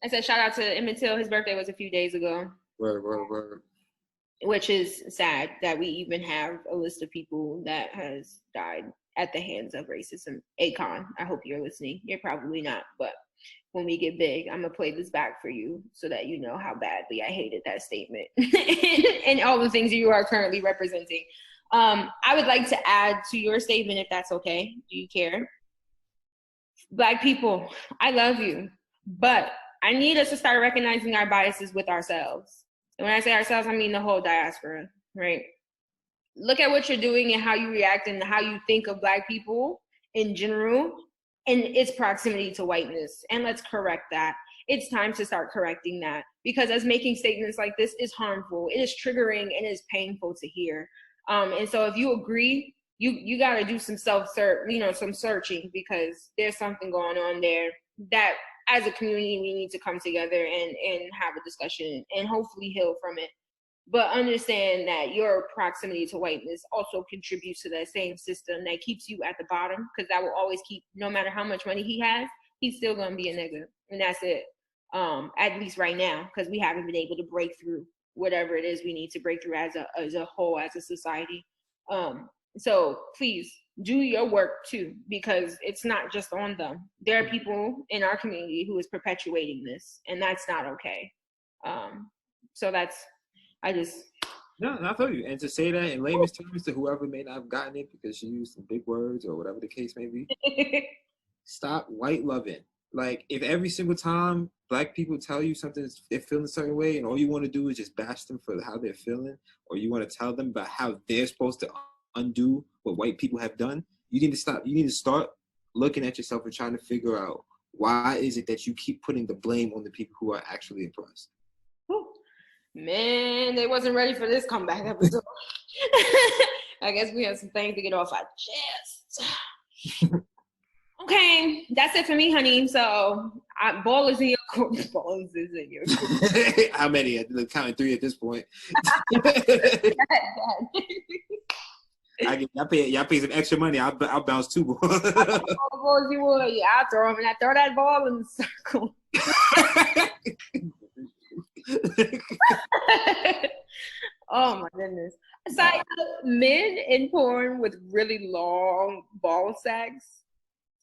I said shout out to Emmett Till. His birthday was a few days ago. Word. Which is sad that we even have a list of people that has died at the hands of racism. Akon, I hope you're listening. You're probably not, but when we get big, I'm gonna play this back for you so that you know how badly I hated that statement and all the things you are currently representing. I would like to add to your statement, if that's okay. Do you care? Black people, I love you, but I need us to start recognizing our biases with ourselves. And when I say ourselves, I mean the whole diaspora, right? Look at what you're doing and how you react and how you think of Black people in general and its proximity to whiteness. And let's correct that. It's time to start correcting that, because as making statements like this is harmful, it is triggering, and it is painful to hear. And so if you agree, you got to do some some searching, because there's something going on there that as a community we need to come together and have a discussion and hopefully heal from it. But understand that your proximity to whiteness also contributes to that same system that keeps you at the bottom, because that will always keep, no matter how much money he has, he's still going to be a nigga. And that's it, at least right now, because we haven't been able to break through whatever it is we need to break through as a whole, as a society. So please do your work too, because it's not just on them. There are people in our community who is perpetuating this, and that's not okay. So that's, No, I feel you. And to say that in layman's terms to whoever may not have gotten it because she used some big words or whatever the case may be, stop white loving. Like, if every single time Black people tell you something, they're feeling a certain way, and all you want to do is just bash them for how they're feeling, or you want to tell them about how they're supposed to undo what white people have done, you need to stop. You need to start looking at yourself and trying to figure out, why is it that you keep putting the blame on the people who are actually oppressed? Man, they wasn't ready for this comeback episode. I guess we have some things to get off our chest. Okay, that's it for me, honey. So, ball is in your court. Ball is in your court. How many? I'm counting 3 at this point. Y'all pay some extra money. I'll bounce 2 balls. All the balls you want, I'll throw them, and I throw that ball in the circle. Oh my goodness. Aside, men in porn with really long ball sacks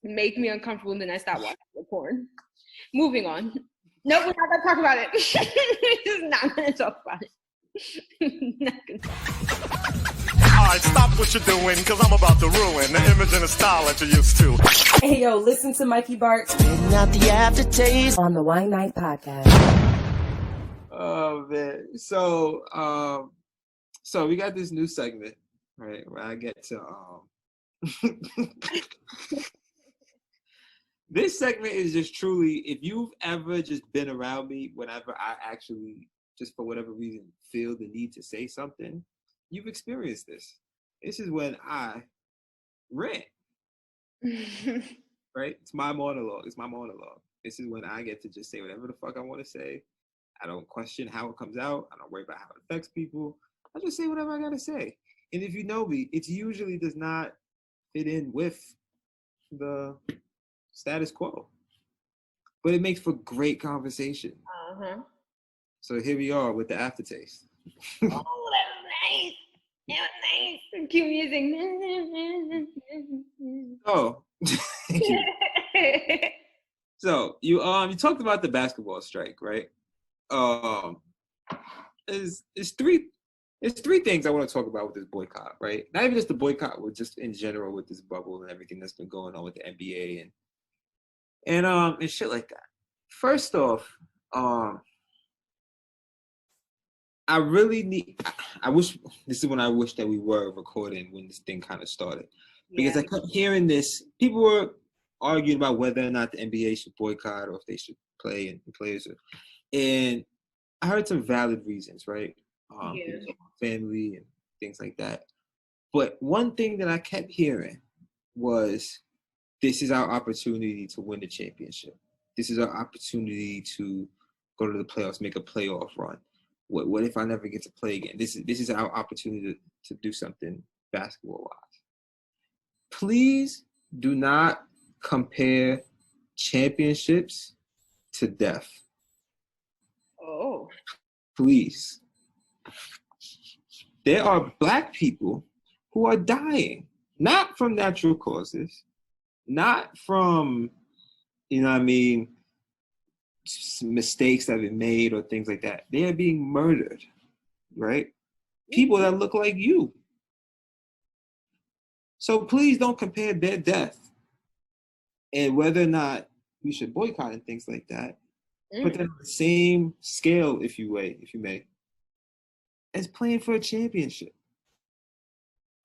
make me uncomfortable, and then I stop watching the porn. Moving on. No, we're not gonna talk about it. We're just not gonna talk about it. All right, stop what you're doing, because I'm about to ruin the image and the style that you're used to. Hey, yo, listen to Mikey Barxxx Not the aftertaste. on the Wine Night Podcast. Oh man. So we got this new segment, right, where I get to This segment is just truly, if you've ever just been around me whenever I actually, just for whatever reason, feel the need to say something, you've experienced this. This is when I rant, right? It's my monologue. It's my monologue. This is when I get to just say whatever the fuck I want to say. I don't question how it comes out. I don't worry about how it affects people. I just say whatever I got to say. And if you know me, it usually does not fit in with the status quo. But it makes for great conversation. Uh-huh. So here we are with the aftertaste. Oh, that was nice. That was nice. Cue music. Oh, so you talked about the basketball strike, right? It's three things I want to talk about with this boycott, right? Not even just the boycott, but just in general with this bubble and everything that's been going on with the NBA and shit like that. First off, I wish this is when I wish that we were recording when this thing kind of started. Because I kept hearing this. People were arguing about whether or not the NBA should boycott or if they should play and players. And I heard some valid reasons, right? Family and things like that. But one thing that I kept hearing was, this is our opportunity to win the championship. This is our opportunity to go to the playoffs, make a playoff run. What if I never get to play again? This is our opportunity to do something basketball-wise. Please do not compare championships to death. Oh. Please. There are Black people who are dying, not from natural causes, not from, mistakes that have been made or things like that. They are being murdered, right? People that look like you. So please don't compare their death and whether or not we should boycott and things like that. Put that on the same scale, if you may, as playing for a championship.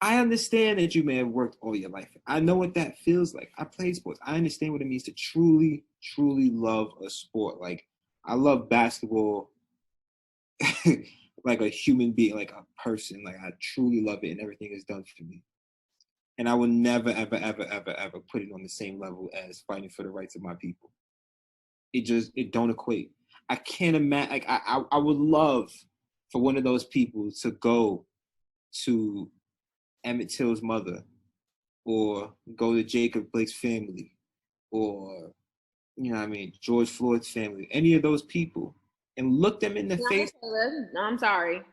I understand that you may have worked all your life. I know what that feels like. I played sports. I understand what it means to truly, truly love a sport. Like, I love basketball like a human being, like a person. Like, I truly love it and everything is done for me. And I will never, ever, ever, ever, ever put it on the same level as fighting for the rights of my people. It don't equate. I can't imagine, like, I would love for one of those people to go to Emmett Till's mother, or go to Jacob Blake's family, or George Floyd's family, any of those people, and look them in the face. No, I'm sorry.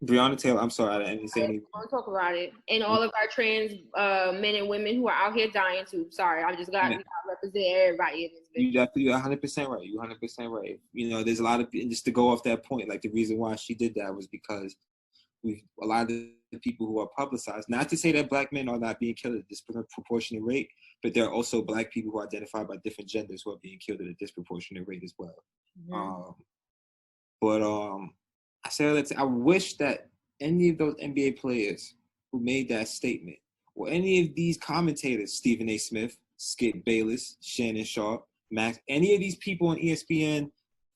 Breonna Taylor, I'm sorry, I didn't say anything. Don't talk about it. And all of our trans men and women who are out here dying too. Sorry, I just got to represent everybody in this video. You're 100% right. You're 100% right. There's a lot of, just to go off that point, like the reason why she did that was because a lot of the people who are publicized, not to say that Black men are not being killed at a disproportionate rate, but there are also Black people who are identified by different genders who are being killed at a disproportionate rate as well. Mm-hmm. I say that I wish that any of those NBA players who made that statement, or any of these commentators, Stephen A. Smith, Skip Bayless, Shannon Sharp, Max, any of these people on ESPN,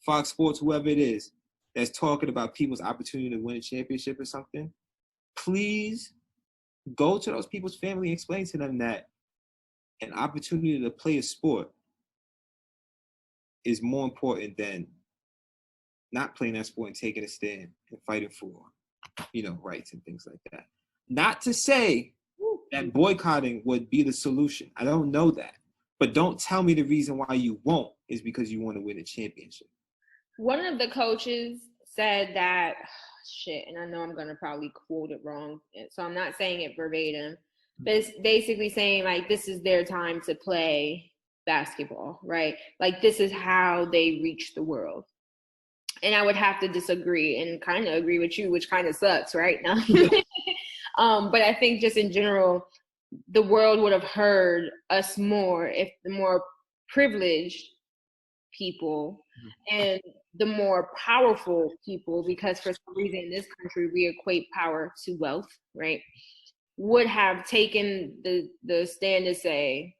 Fox Sports, whoever it is, that's talking about people's opportunity to win a championship or something, please go to those people's family and explain to them that an opportunity to play a sport is more important than not playing that sport and taking a stand and fighting for, rights and things like that. Not to say that boycotting would be the solution. I don't know that. But don't tell me the reason why you won't is because you want to win a championship. One of the coaches said that, and I know I'm going to probably quote it wrong, so I'm not saying it verbatim, but it's basically saying, like, this is their time to play basketball, right? Like, this is how they reach the world. And I would have to disagree and kind of agree with you, which kind of sucks right now. But I think just in general, the world would have heard us more if the more privileged people and the more powerful people, because for some reason in this country we equate power to wealth, right, would have taken the stand to say,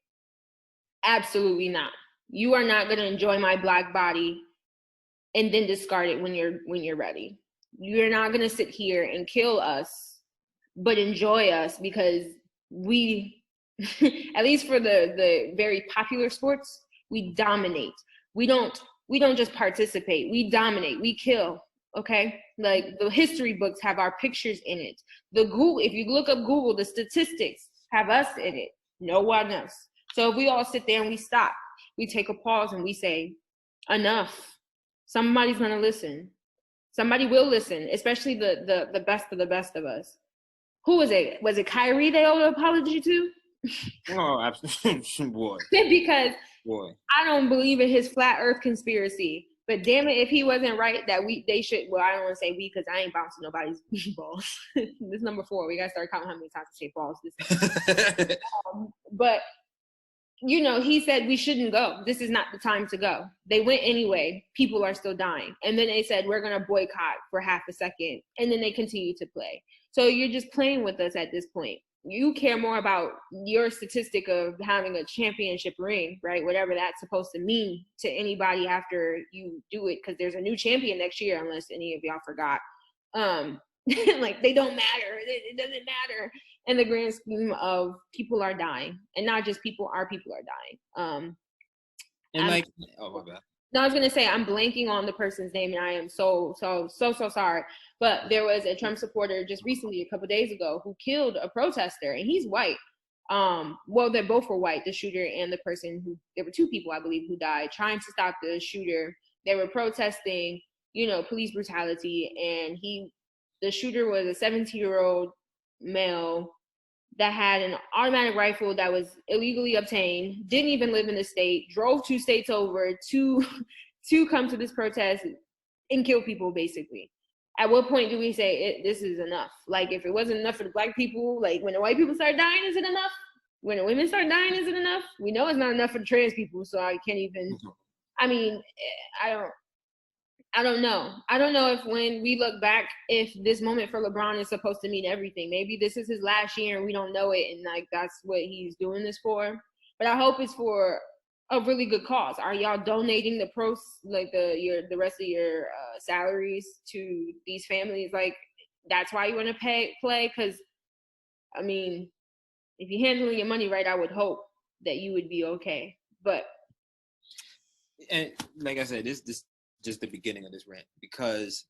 absolutely not. You are not gonna enjoy my black body and then discard it when you're ready. You're not gonna sit here and kill us, but enjoy us because we, at least for the very popular sports, we dominate. We don't just participate. We dominate. We kill. Okay, like the history books have our pictures in it. The Google, if you look up Google, the statistics have us in it. No one else. So if we all sit there and we stop, we take a pause and we say, enough. Somebody's gonna listen. Somebody will listen, especially the best of the best of us. Who was it? Was it Kyrie they owed an apology to? Oh, absolutely, boy. Because Boy. I don't believe in his flat Earth conspiracy. But damn it, if he wasn't right, that they should. Well, I don't want to say we because I ain't bouncing nobody's balls. This number 4. We gotta start counting how many times I say balls. But you know, he said we shouldn't go. This is not the time to go. They went anyway. People are still dying, and then they said we're gonna boycott for half a second, and then they continue to play. So you're just playing with us at this point. You care more about your statistic of having a championship ring, right? Whatever that's supposed to mean to anybody after you do it, because there's a new champion next year, unless any of y'all forgot. Like they don't matter. It doesn't matter in the grand scheme of people are dying, and not just people. Our people are dying. And like, oh my bad. No, I was gonna say I'm blanking on the person's name, and I am so sorry. But there was a Trump supporter just recently, a couple of days ago, who killed a protester, and he's white. Well, they both were white, the shooter and the person who. There were 2 people, I believe, who died trying to stop the shooter. They were protesting, you know, police brutality, and the shooter was a 17-year-old male that had an automatic rifle that was illegally obtained, didn't even live in the state, drove 2 states over to come to this protest and kill people, basically. At what point do we say this is enough? Like, if it wasn't enough for the black people, like when the white people start dying, is it enough? When the women start dying, is it enough? We know it's not enough for the trans people, so I can't even, I mean, I don't know. I don't know if when we look back, if this moment for LeBron is supposed to mean everything. Maybe this is his last year and we don't know it, and like that's what he's doing this for. But I hope it's for a really good cause. Are y'all donating the the rest of your salaries to these families? Like that's why you want to play? Because I mean, if you're handling your money right, I would hope that you would be okay. But and like I said, this just the beginning of this rant, because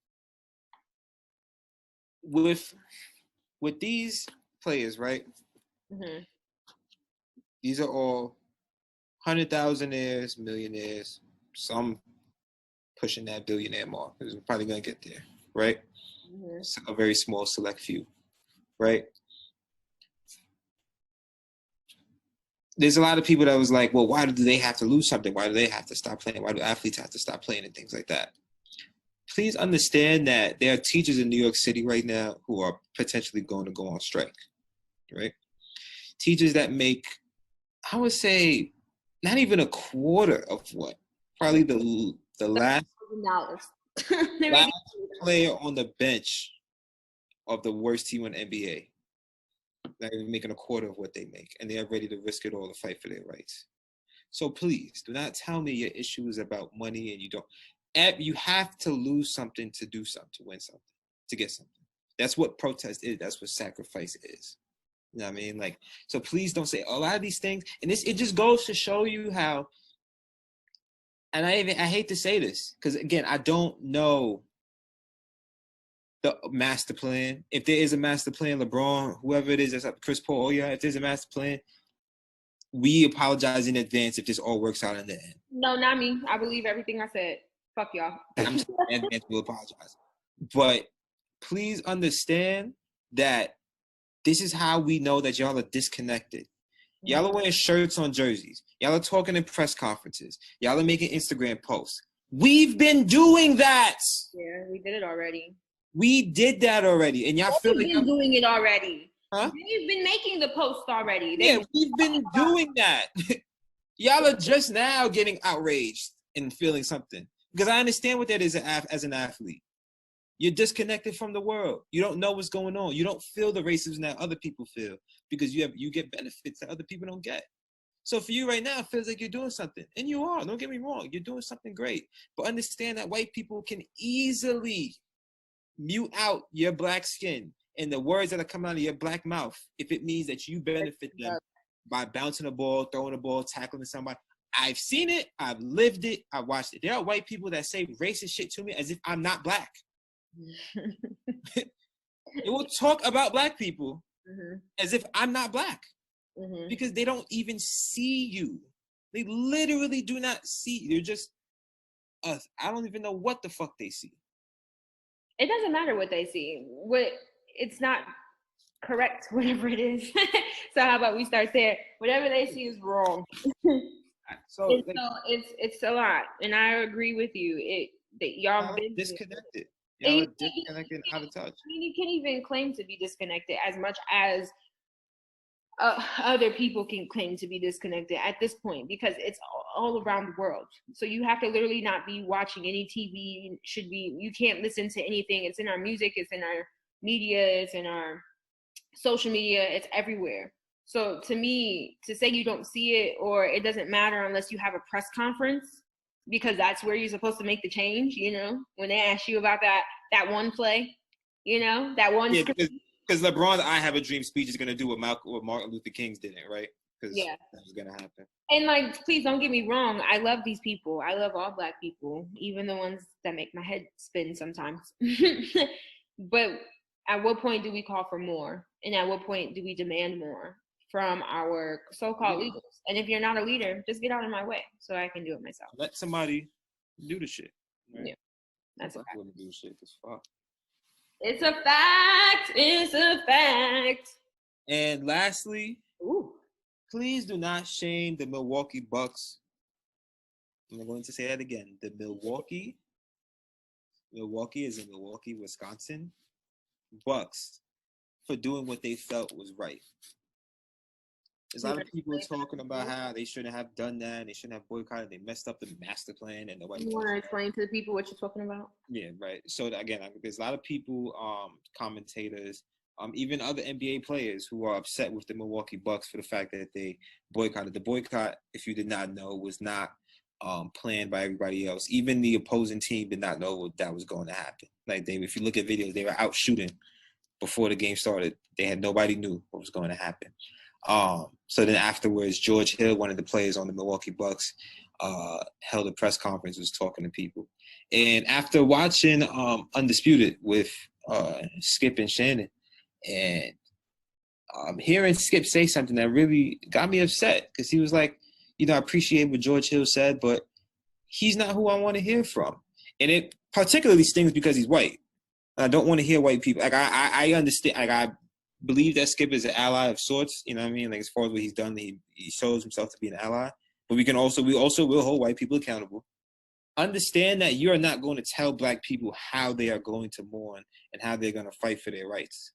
with these players, right? mm-hmm. These are all 100,000aires, millionaires, some pushing that billionaire mark, because we're probably gonna get there, right? Mm-hmm. It's a very small select few, right? There's a lot of people that was like, well, why do they have to lose something? Why do they have to stop playing? Why do athletes have to stop playing and things like that? Please understand that there are teachers in New York City right now who are potentially going to go on strike, right? Teachers that make, I would say, not even a quarter of what? Probably the last player on the bench of the worst team in the NBA. Not even making a quarter of what they make, and they're ready to risk it all to fight for their rights. So please do not tell me your issue is about money and you don't. You have to lose something to do something, to win something, to get something. That's what protest is. That's what sacrifice is. You know what I mean? Like, so please don't say a lot of these things. And it just goes to show you how. And I hate to say this because again, I don't know the master plan. If there is a master plan, LeBron, whoever it is, that's up, Chris Paul, if there's a master plan, we apologize in advance if this all works out in the end. No, not me. I believe everything I said. Fuck y'all. I'm just in advance, we'll apologize. But please understand that this is how we know that y'all are disconnected. Y'all are wearing shirts on jerseys. Y'all are talking in press conferences. Y'all are making Instagram posts. We've been doing that. Yeah, we did it already. We did that already, and y'all feel like we've been doing it already. Huh? We've been making the posts already. We've been doing that. Y'all are just now getting outraged and feeling something, because I understand what that is as an athlete. You're disconnected from the world. You don't know what's going on. You don't feel the racism that other people feel because you get benefits that other people don't get. So for you right now, it feels like you're doing something. And you are. Don't get me wrong. You're doing something great. But understand that white people can easily mute out your black skin and the words that are coming out of your black mouth if it means that you benefit them by bouncing the ball, throwing the ball, tackling somebody. I've seen it. I've lived it. I've watched it. There are white people that say racist shit to me as if I'm not black. They will talk about black people as if I'm not black because they don't even see you. They literally do not see. They're just us. I don't even know what the fuck they see. It doesn't matter what they see. It's not correct, whatever it is. So how about we start there? Whatever they see is wrong. So it's a lot, and I agree with you. Y'all been disconnected. Y'all are disconnected, out of touch. I mean, you can't even claim to be disconnected as much as other people can claim to be disconnected at this point, because it's all around the world. So you have to literally not be watching any TV. You can't listen to anything. It's in our music. It's in our media. It's in our social media. It's everywhere. So to me, to say you don't see it or it doesn't matter unless you have a press conference, because that's where you're supposed to make the change, when they ask you about that one play, that one. Yeah, because LeBron's "I Have a Dream" speech is going to do what Martin Luther King's didn't, right? Because that was going to happen. And please don't get me wrong. I love these people. I love all black people, even the ones that make my head spin sometimes. But at what point do we call for more? And at what point do we demand more from our so-called leaders? And if you're not a leader, just get out of my way so I can do it myself. Let somebody do the shit. Right? Yeah, that's a fact. Do the shit. It's fuck. It's a fact. It's a fact. And lastly, please do not shame the Milwaukee Bucks. I'm going to say that again. The Milwaukee is in Milwaukee, Wisconsin, Bucks for doing what they felt was right. There's a lot of people talking about how they shouldn't have done that. They shouldn't have boycotted. They messed up the master plan and the white. You want to explain to the people what you're talking about? Yeah, right. So again, there's a lot of people, commentators, even other NBA players who are upset with the Milwaukee Bucks for the fact that they boycotted. The boycott, if you did not know, was not planned by everybody else. Even the opposing team did not know that was going to happen. If you look at videos, they were out shooting before the game started. Nobody knew what was going to happen. So then afterwards, George Hill, one of the players on the Milwaukee Bucks, held a press conference, was talking to people. And after watching Undisputed with Skip and Shannon, and hearing Skip say something that really got me upset, because he was like, I appreciate what George Hill said, but he's not who I want to hear from. And it particularly stings because he's white. I don't want to hear white people. I understand. I believe that Skip is an ally of sorts. You know what I mean? As far as what he's done, he shows himself to be an ally. But we also will hold white people accountable. Understand that you are not going to tell black people how they are going to mourn and how they're going to fight for their rights.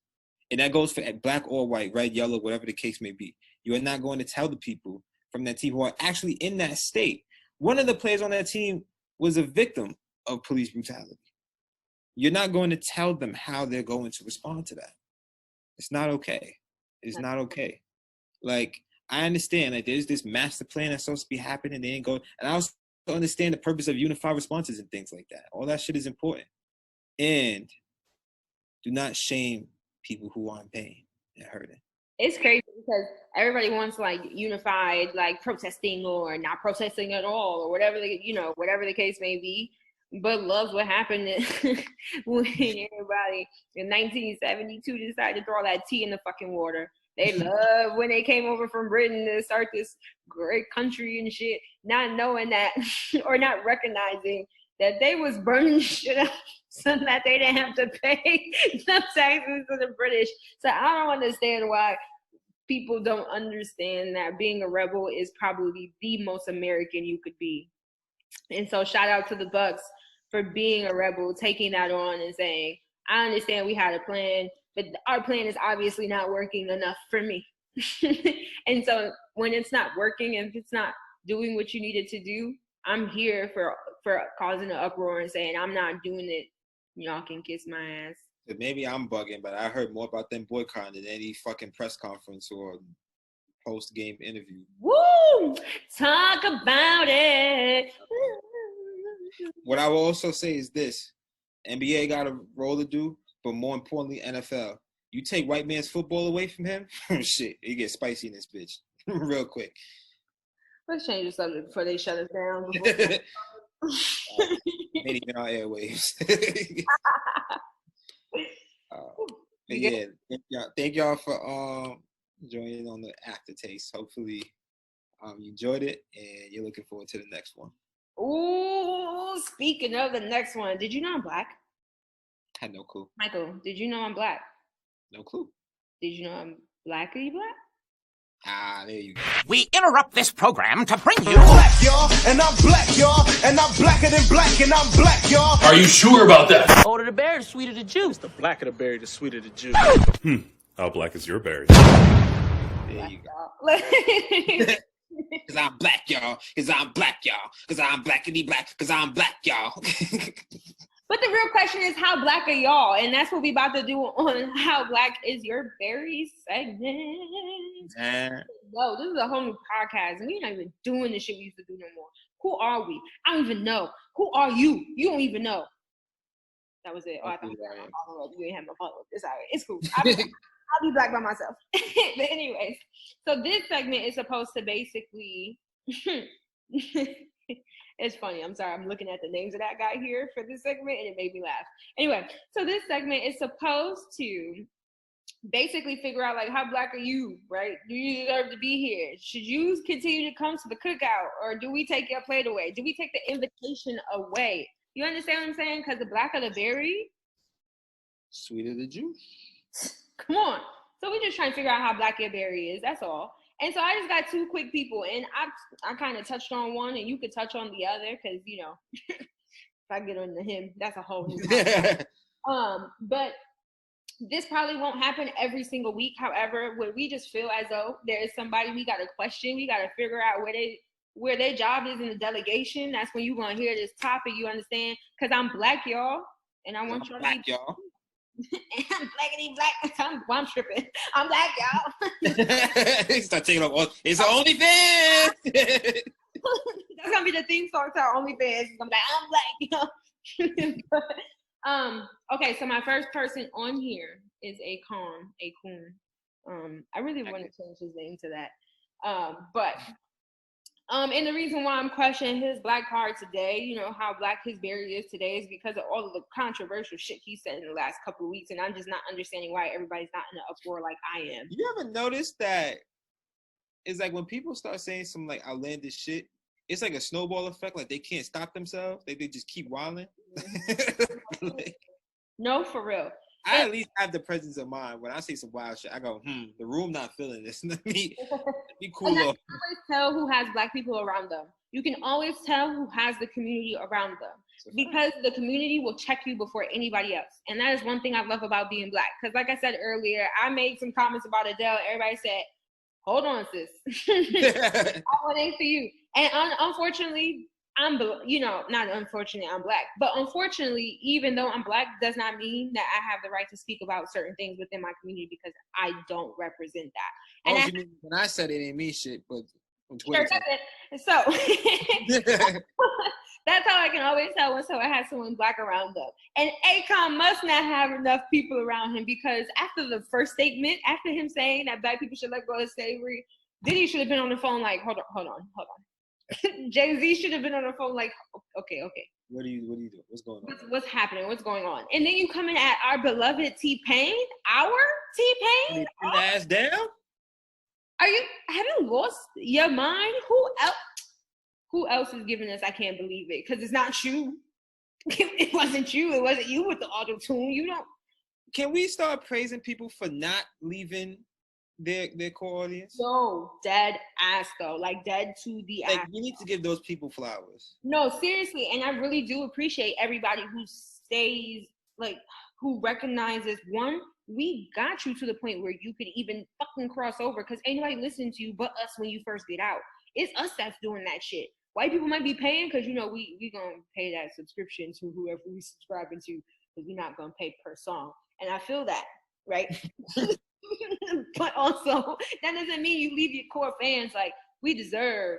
And that goes for black or white, red, yellow, whatever the case may be. You are not going to tell the people from that team who are actually in that state. One of the players on that team was a victim of police brutality. You're not going to tell them how they're going to respond to that. It's not okay. It's not okay. I understand there's this master plan that's supposed to be happening. They ain't going. And I also understand the purpose of unified responses and things like that. All that shit is important. And do not shame people who are in pain and hurting. It's crazy because everybody wants unified, protesting or not protesting at all, or whatever the case may be. But loves what happened when everybody in 1972 decided to throw that tea in the fucking water. They love when they came over from Britain to start this great country and shit, not knowing that or not recognizing that they was burning shit up so that they didn't have to pay some taxes to the British. So I don't understand why people don't understand that being a rebel is probably the most American you could be. And so shout out to the Bucks for being a rebel, taking that on and saying, I understand we had a plan, but our plan is obviously not working enough for me. And so when it's not working and if it's not doing what you needed to do, I'm here for causing an uproar and saying, I'm not doing it. Y'all can kiss my ass. Maybe I'm bugging, but I heard more about them boycotting than any fucking press conference or post-game interview. Woo! Talk about it. What I will also say is this: NBA got a role to do, but more importantly, NFL. You take white man's football away from him, shit, it gets spicy in this bitch real quick. Let's change the subject before they shut us down. Ain't even on airwaves. Thank y'all for joining on the aftertaste. Hopefully, you enjoyed it and you're looking forward to the next one. Ooh, speaking of the next one, did you know I'm black? Had no clue. Michael, did you know I'm black? No clue. Did you know I'm black? Are you black? Ah, there you go. We interrupt this program to bring you Black, y'all, and I'm black, y'all, and I'm blacker than black, and I'm black, y'all. Are you sure about that? Older the berry, the sweeter the juice. The blacker the berry, the sweeter the juice. How black is your berry? There you go. Cause I'm black, y'all. Cause I'm black, y'all. Cause I'm blackity black. Cause I'm black, y'all. But the real question is, how black are y'all? And that's what we about to do on How Black Is Your Berry segment. No, this is a whole new podcast, and we're not even doing the shit we used to do no more. Who are we? I don't even know. Who are you? You don't even know. That was it. Oh, I thought you had my follow-up. You didn't have my follow-up. It's all right. It's cool. I'll be black by myself. But anyways, so this segment is supposed to basically... It's funny. I'm sorry. I'm looking at the names of that guy here for this segment, and it made me laugh. Anyway, so this segment is supposed to basically figure out, like, how black are you, right? Do you deserve to be here? Should you continue to come to the cookout, or do we take your plate away? Do we take the invitation away? You understand what I'm saying? Because the blacker the berry, sweeter the juice. Come on. So we're just trying to figure out how black your berry is. That's all. And so I just got two quick people, and I kind of touched on one, and you could touch on the other, because, you know, if I get on to him, that's a whole new but this probably won't happen every single week. However, when we just feel as though there is somebody we got to question, we got to figure out where their job is in the delegation, that's when you're going to hear this topic, you understand? Because I'm black, y'all, and I want y'all to be y'all. I'm blackity black. I'm tripping. I'm black, y'all. Start taking off. It's the only fan. That's gonna be the theme song to our OnlyFans. I'm like, I'm black, you know. Okay, so my first person on here is Akon. I really want to change his name to that. And the reason why I'm questioning his black card today, you know, how black his berry is today, is because of all of the controversial shit he said in the last couple of weeks, and I'm just not understanding why everybody's not in an uproar like I am. You ever noticed that it's like when people start saying some like outlandish shit, it's like a snowball effect, like they can't stop themselves. They just keep wilding. No, for real. I at least have the presence of mind when I say some wild shit. I go, the room not feeling this. Let me cool off. You can always tell who has black people around them. You can always tell who has the community around them, because the community will check you before anybody else. And that is one thing I love about being black. Because like I said earlier, I made some comments about Adele. Everybody said, hold on, sis. That one ain't for you. And unfortunately, I'm black, but unfortunately, even though I'm black, does not mean that I have the right to speak about certain things within my community, because I don't represent that. And when I said it didn't mean shit, but on Twitter. So that's how I can always tell when someone has someone black around them. And Akon must not have enough people around him, because after the first statement, after him saying that black people should let go of slavery, Diddy should have been on the phone like, hold on. Jay-Z should have been on the phone like, okay. What do you do? What's going on? What's happening? What's going on? And then you come in at our beloved T-Pain, Ass down? Have you lost your mind? Who else is giving us I can't believe it? Because it's not you. It wasn't you. It wasn't you with the auto-tune. You don't. Can we start praising people for not leaving their core audience? No, dead ass though. Like dead to the ass. Like, you need to give those people flowers. No, seriously. And I really do appreciate everybody who stays, like, who recognizes, one, we got you to the point where you could even fucking cross over, because ain't nobody listening to you but us when you first get out. It's us that's doing that shit. White people might be paying because, you know, we gonna pay that subscription to whoever we subscribing to, because we're not gonna pay per song. And I feel that, right? But also, that doesn't mean you leave your core fans. Like, we deserve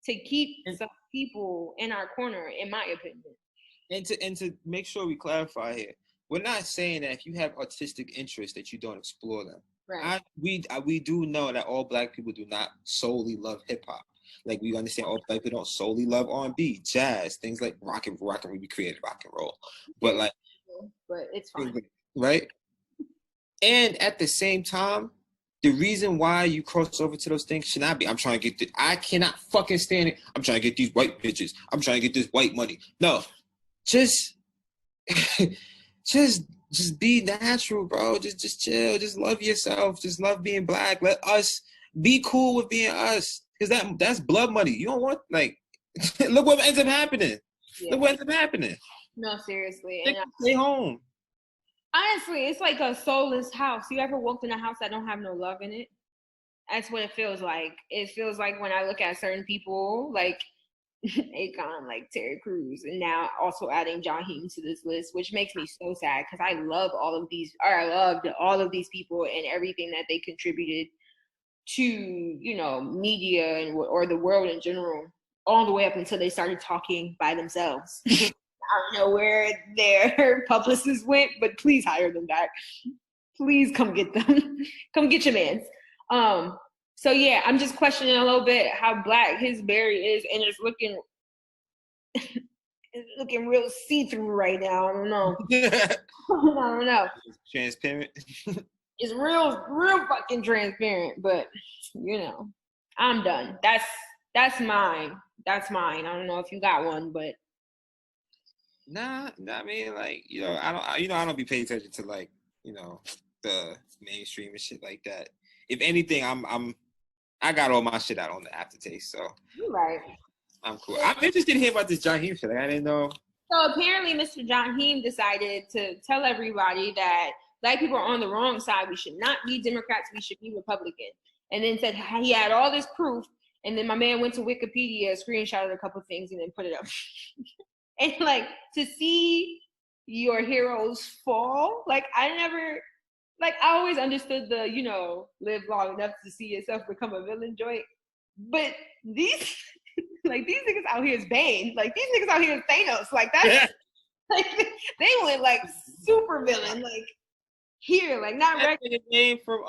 to keep some people in our corner, in my opinion. And to make sure we clarify here, we're not saying that if you have artistic interests that you don't explore them. Right. We do know that all Black people do not solely love hip hop. Like, we understand all Black people don't solely love R&B, jazz, things like rock and we created rock and roll. But like, but it's fine. Right? And at the same time, the reason why you cross over to those things should not be, I'm trying to get I cannot fucking stand it. I'm trying to get these white bitches. I'm trying to get this white money. No, just be natural, bro. Just chill. Just love yourself. Just love being Black. Let us be cool with being us. Because that's blood money. You don't want, like, look what ends up happening. Yeah. Look what ends up happening. No, seriously. Stay home. Honestly, it's like a soulless house. You ever walked in a house that don't have no love in it? That's what it feels like. It feels like when I look at certain people, like Akon, like Terry Crews, and now also adding Jaheim to this list, which makes me so sad because I loved all of these people and everything that they contributed to, you know, media and or the world in general, all the way up until they started talking by themselves. I don't know where their publicists went, but please hire them back. Please come get them. Come get your mans. So yeah, I'm just questioning a little bit how Black his berry is, and it's looking real see-through right now. I don't know. I don't know. It's transparent. It's real fucking transparent, but you know, I'm done. That's mine. That's mine. I don't know if you got one, but Nah, I mean, like, you know, I don't be paying attention to, like, you know, the mainstream and shit like that. If anything, I got all my shit out on the aftertaste, so you're right. I'm cool. I'm interested to hear about this Jaheim shit. Like, I didn't know. So apparently, Mr. Jaheim decided to tell everybody that Black people are on the wrong side. We should not be Democrats. We should be Republican. And then said he had all this proof. And then my man went to Wikipedia, screenshotted a couple things, and then put it up. And like, to see your heroes fall, like I always understood the, you know, live long enough to see yourself become a villain joint. But these niggas out here is Bane. Like, these niggas out here is Thanos. Like, that's like, they went like super villain. Like, here, like, not regular. Name from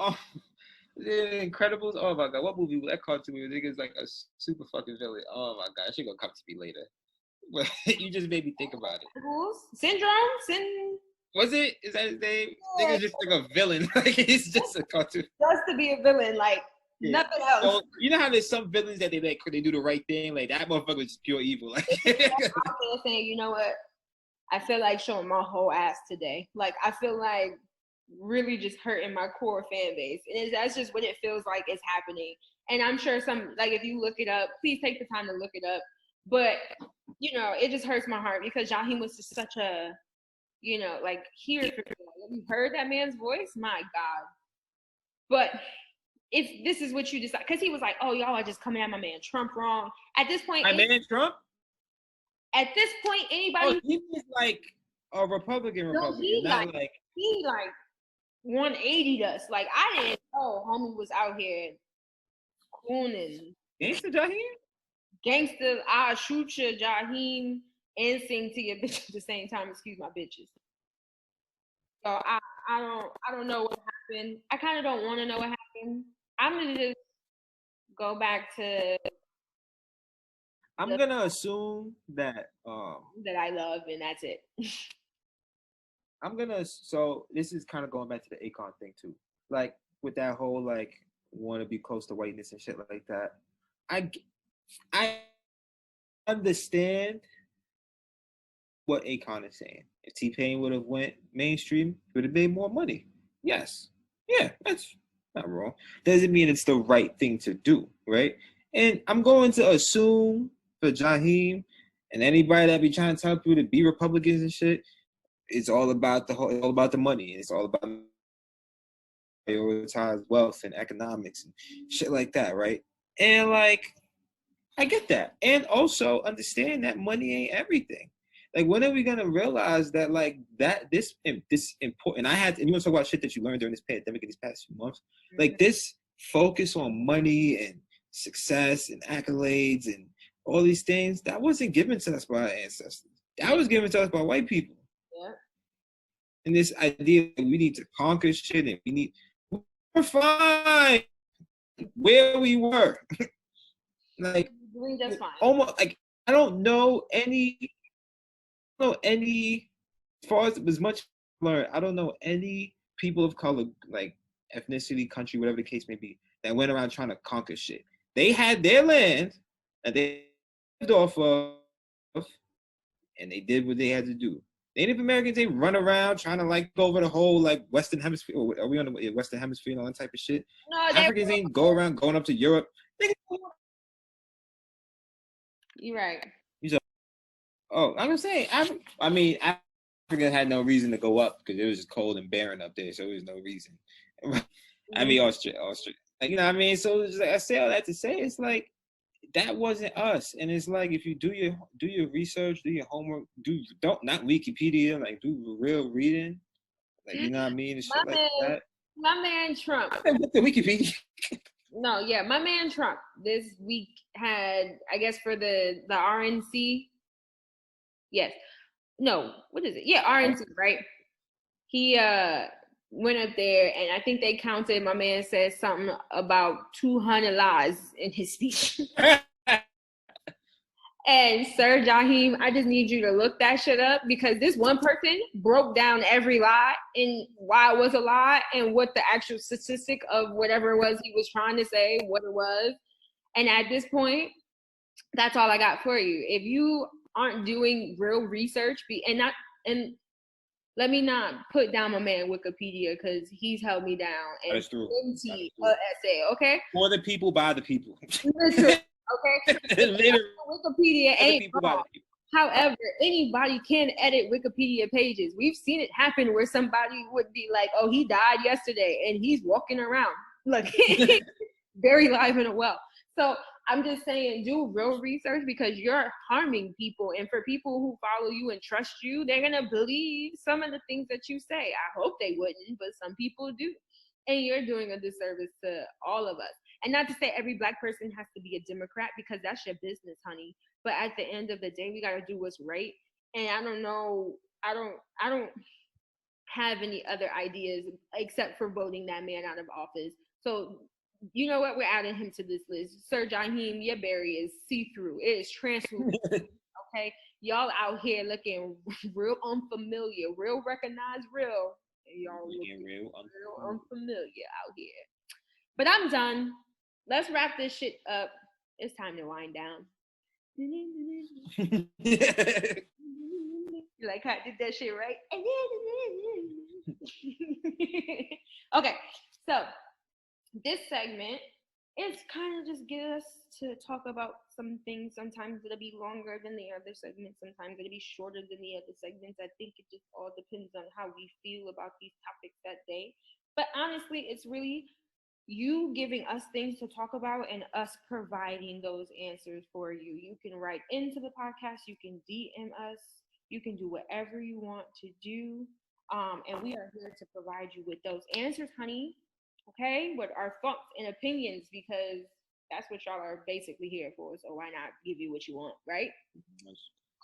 The Incredibles. Oh my god, what movie was that cartoon? Niggas like a super fucking villain. Oh my god, she gonna come to me later. But you just made me think about it. Syndrome? Was it? Is that his name? Yeah. Nigga's just like a villain. Like, he's just a cartoon. Just to be a villain, like, nothing else. So, you know how there's some villains that they do the right thing? Like, that motherfucker was just pure evil. Like, I'm saying, you know what? I feel like showing my whole ass today. Like, I feel like really just hurting my core fan base. And that's just what it feels like is happening. And I'm sure if you look it up, please take the time to look it up. But, you know, it just hurts my heart because Jaheim was just such a, you know, like, here for you heard that man's voice, my God. But if this is what you decide, because he was like, oh, y'all are just coming at my man Trump wrong. At this point, man Trump? At this point, anybody he was like a Republican. No, he 180'd us. Like, I didn't know homie was out here cooning. Gangsta Jaheim? Gangsta, I'll shoot you, Jaheim, and sing to your bitch at the same time. Excuse my bitches. So I don't know what happened. I kind of don't want to know what happened. I'm gonna just go back to. I'm gonna assume that that I love, and that's it. So this is kind of going back to the Akon thing too. Like, with that whole, like, want to be close to whiteness and shit like that. I understand what Akon is saying. If T-Pain would have went mainstream, he would have made more money. Yes. Yeah, that's not wrong. Doesn't mean it's the right thing to do, right? And I'm going to assume for Jaheim and anybody that be trying to tell people to be Republicans and shit, it's all about the money. It's all about prioritize wealth and economics and shit like that, right? And, like, I get that. And also understand that money ain't everything. Like, when are we gonna realize that, like, that this important? And you want to talk about shit that you learned during this pandemic in these past few months, like this focus on money and success and accolades and all these things that wasn't given to us by our ancestors. That was given to us by white people. Yeah. And this idea that we need to conquer shit and we're fine where we were. Like, That's fine. almost like I don't know any, as far as much learned, I don't know any people of color, like ethnicity, country, whatever the case may be, that went around trying to conquer shit. They had their land that they lived off of, and they did what they had to do. Native Americans, they run around trying to like go over the whole like Western Hemisphere. Are we on the Western Hemisphere and all that type of shit? No, Africans ain't go around going up to Europe. You're right. Oh, I'm just saying. I mean, Africa had no reason to go up because it was just cold and barren up there, so there was no reason. I mean, Australia. Like, you know what I mean? So it's like, I say all that to say, it's like that wasn't us. And it's like, if you do your research, do your homework, not Wikipedia, like do real reading, like, you know what I mean, and shit like that. My man Trump. I looked at Wikipedia. No, yeah, my man Trump this week had, I guess, for the RNC. Yes. No, what is it? Yeah, RNC, right? He went up there, and I think they counted, my man said something about 200 lies in his speech. And Sir Jaheim, I just need you to look that shit up, because this one person broke down every lie and why it was a lie and what the actual statistic of whatever it was he was trying to say, what it was. And at this point, that's all I got for you. If you aren't doing real research, and let me not put down my man Wikipedia, because he's held me down and That's true. empty a essay, okay? For the people, by the people. Literally, okay? Wikipedia ain't wrong. However, anybody can edit Wikipedia pages. We've seen it happen where somebody would be like, oh, he died yesterday, and he's walking around like very live and well. So I'm just saying, do real research, because you're harming people. And for people who follow you and trust you, they're going to believe some of the things that you say. I hope they wouldn't, but some people do. And you're doing a disservice to all of us. And not to say every Black person has to be a Democrat, because that's your business, honey. But at the end of the day, we got to do what's right. And I don't know, I don't have any other ideas except for voting that man out of office. So, you know what? We're adding him to this list. Sir Nia.Biaa is see-through. It is translucent. Okay? Y'all out here looking real unfamiliar, real recognized real. And y'all looking real unfamiliar out here. But I'm done. Let's wrap this shit up. It's time to wind down. Like how I did that shit, right? Okay, so this segment is kind of just get us to talk about some things. Sometimes it'll be longer than the other segments. Sometimes it'll be shorter than the other segments. I think it just all depends on how we feel about these topics that day. But honestly, it's really you giving us things to talk about and us providing those answers for you. You can write into the podcast. You can DM us. You can do whatever you want to do. And we are here to provide you with those answers, honey. Okay? With our thoughts and opinions, because that's what y'all are basically here for. So why not give you what you want, right?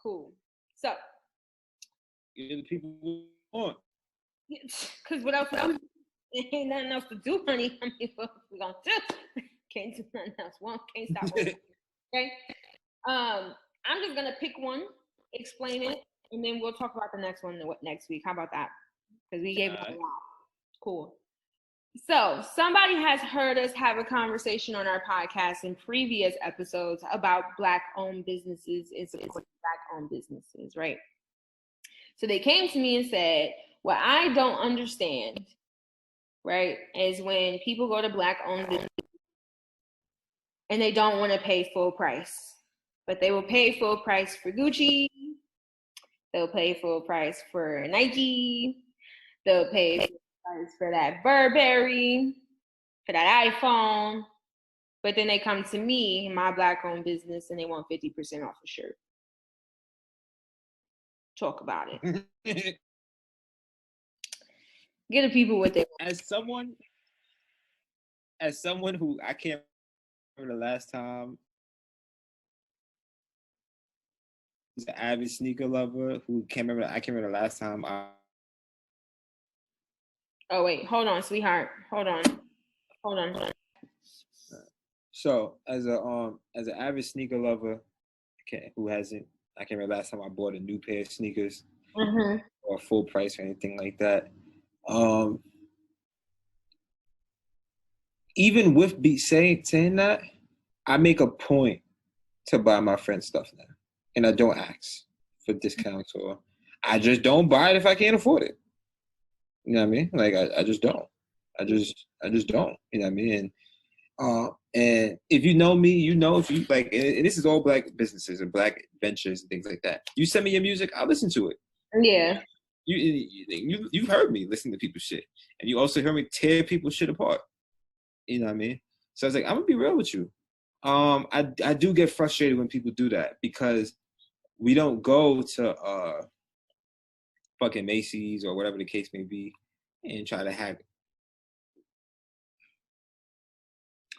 Cool. So. Give the people what you want. Because what else? Ain't nothing else to do, honey. I mean, what we gonna do? Can't do nothing else. Can't stop working. Okay. I'm just gonna pick one, explain it, and then we'll talk about the next one next week. How about that? Because we gave it a lot. Cool. So somebody has heard us have a conversation on our podcast in previous episodes about Black-owned businesses and supporting Black-owned businesses, right? So they came to me and said, "What I don't understand, right, is when people go to Black-owned businesses and they don't want to pay full price, but they will pay full price for Gucci, they'll pay full price for Nike, they'll pay full price for that Burberry, for that iPhone, but then they come to me, my Black-owned business, and they want 50% off a shirt." talk about it. Get the people what they want. As someone who I can't remember the last time who's an avid sneaker lover who I can't remember the last time Oh wait, hold on, sweetheart. Hold on. So as an avid sneaker lover, I can't remember the last time I bought a new pair of sneakers or full price or anything like that. Even with saying that, I make a point to buy my friend's stuff now, and I don't ask for discounts, or I just don't buy it if I can't afford it. You know what I mean? Like I just don't. I just don't. You know what I mean? And if you know me, you know if you like, and this is all black businesses and black ventures and things like that. You send me your music, I'll listen to it. Yeah. You've heard me listen to people's shit, and you also heard me tear people's shit apart. You know what I mean? So I was like, I'm gonna be real with you. I do get frustrated when people do that because we don't go to fucking Macy's or whatever the case may be and try to hack.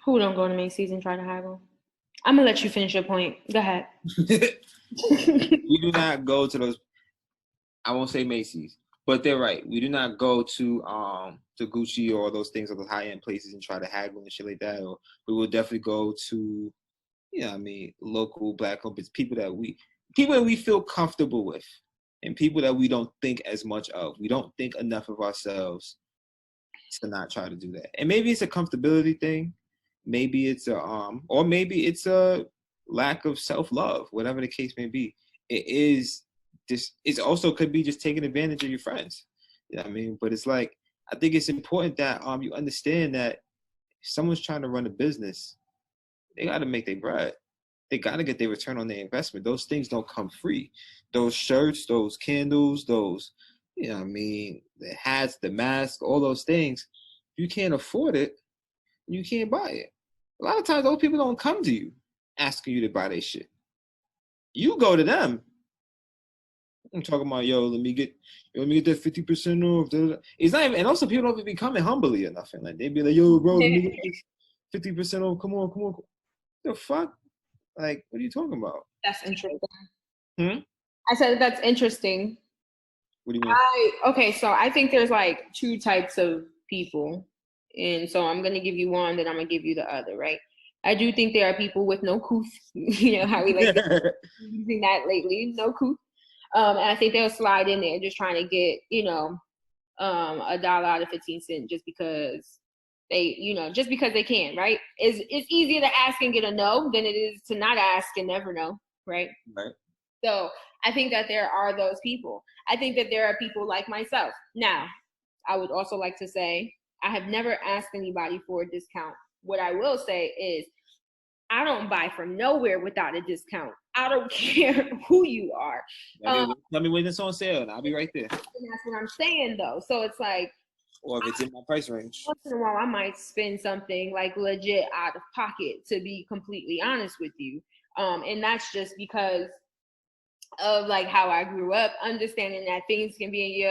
Who don't go to Macy's and try to haggle? I'm gonna let you finish your point. Go ahead. We do not go to those. I won't say Macy's, but they're right. We do not go to Gucci or those things or those high end places and try to haggle and shit like that. Or we will definitely go to, you know what I mean, local black companies, people that we feel comfortable with, and people that we don't think as much of. We don't think enough of ourselves to not try to do that. And maybe it's a comfortability thing. Maybe it's or maybe it's a lack of self-love, whatever the case may be. It also could be just taking advantage of your friends. You know what I mean? But it's like, I think it's important that you understand that if someone's trying to run a business, they got to make their bread. They got to get their return on their investment. Those things don't come free. Those shirts, those candles, those, you know what I mean, the hats, the mask, all those things, if you can't afford it, you can't buy it. A lot of times, those people don't come to you asking you to buy their shit. You go to them. I'm talking about, let me get that 50% off. It's not even, and also people don't even be coming humbly or nothing. Like they be like, yo, bro, let me get this 50% off. Come on. The fuck? Like, what are you talking about? That's interesting. I said that's interesting. What do you mean? So I think there's like two types of people. And so I'm going to give you one, then I'm going to give you the other, right? I do think there are people with no couth, you know, how we like using that lately, no couth. And I think they'll slide in there just trying to get, you know, $1 out of 15 cents just because they can, right? It's easier to ask and get a no than it is to not ask and never know, right? Right. So I think that there are those people. I think that there are people like myself. Now, I would also like to say, I have never asked anybody for a discount. What I will say is I don't buy from nowhere without a discount. I don't care who you are. Tell me when it's on sale, and I'll be right there. And that's what I'm saying, though. So it's like, or if it's in my price range. Once in a while, I might spend something like legit out of pocket, to be completely honest with you. And that's just because of like how I grew up, understanding that things can be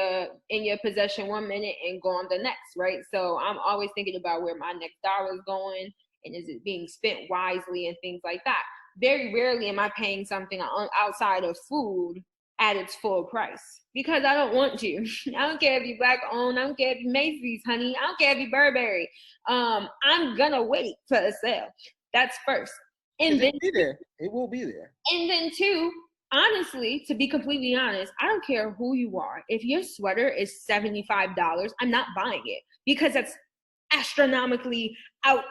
in your possession one minute and gone the next, right? So I'm always thinking about where my next dollar is going and is it being spent wisely and things like that. Very rarely am I paying something outside of food at its full price because I don't want to. I don't care if you black owned, I don't care if you Macy's, honey, I don't care if you Burberry. I'm gonna wait for a sale. That's first. And then it will be there. And then two, honestly, to be completely honest, I don't care who you are. If your sweater is $75, I'm not buying it because that's astronomically out.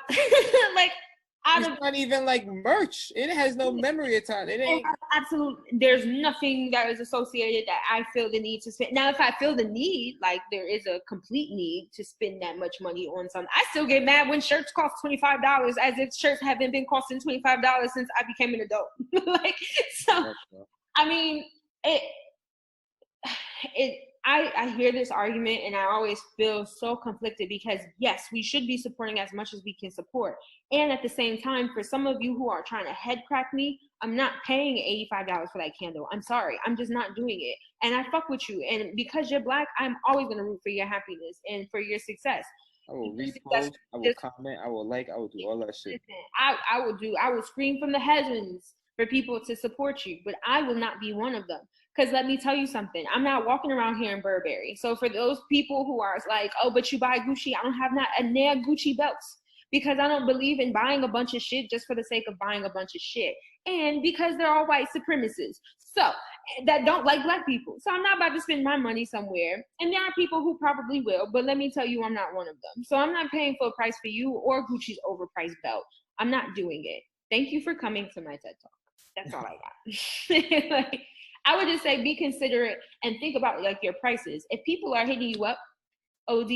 It's not even like merch. It has no memory attached. It ain't. Absolutely. There's nothing that is associated that I feel the need to spend. Now, if I feel the need, like there is a complete need to spend that much money on something, I still get mad when shirts cost $25 as if shirts haven't been costing $25 since I became an adult. I mean, I hear this argument and I always feel so conflicted because yes, we should be supporting as much as we can support. And at the same time, for some of you who are trying to head crack me, I'm not paying $85 for that candle. I'm sorry. I'm just not doing it. And I fuck with you. And because you're Black, I'm always going to root for your happiness and for your success. I will repost, I will comment, I will like, I will do all that shit. I will scream from the heavens for people to support you, but I will not be one of them. Because let me tell you something, I'm not walking around here in Burberry. So for those people who are like, oh, but you buy Gucci, I don't have not a Nia Gucci belts. Because I don't believe in buying a bunch of shit just for the sake of buying a bunch of shit. And because they're all white supremacists. So that don't like Black people. So I'm not about to spend my money somewhere. And there are people who probably will, but let me tell you, I'm not one of them. So I'm not paying full price for you or Gucci's overpriced belt. I'm not doing it. Thank you for coming to my TED Talk. That's all I got. Like, I would just say be considerate and think about like your prices. If people are hitting you up, OD,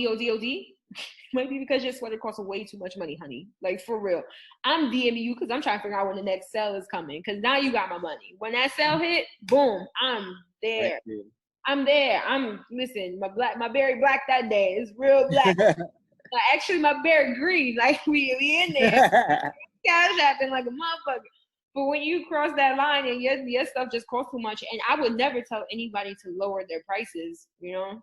maybe because your sweater costs way too much money, honey. Like for real. I'm DMing you because I'm trying to figure out when the next sale is coming. Because now you got my money. When that sale hit, boom, I'm there. I'm there. Listen, my berry black that day is real black. Actually, my berry green. Like we in there. Cash happened like a motherfucker. But when you cross that line and your stuff just costs too much, and I would never tell anybody to lower their prices, you know?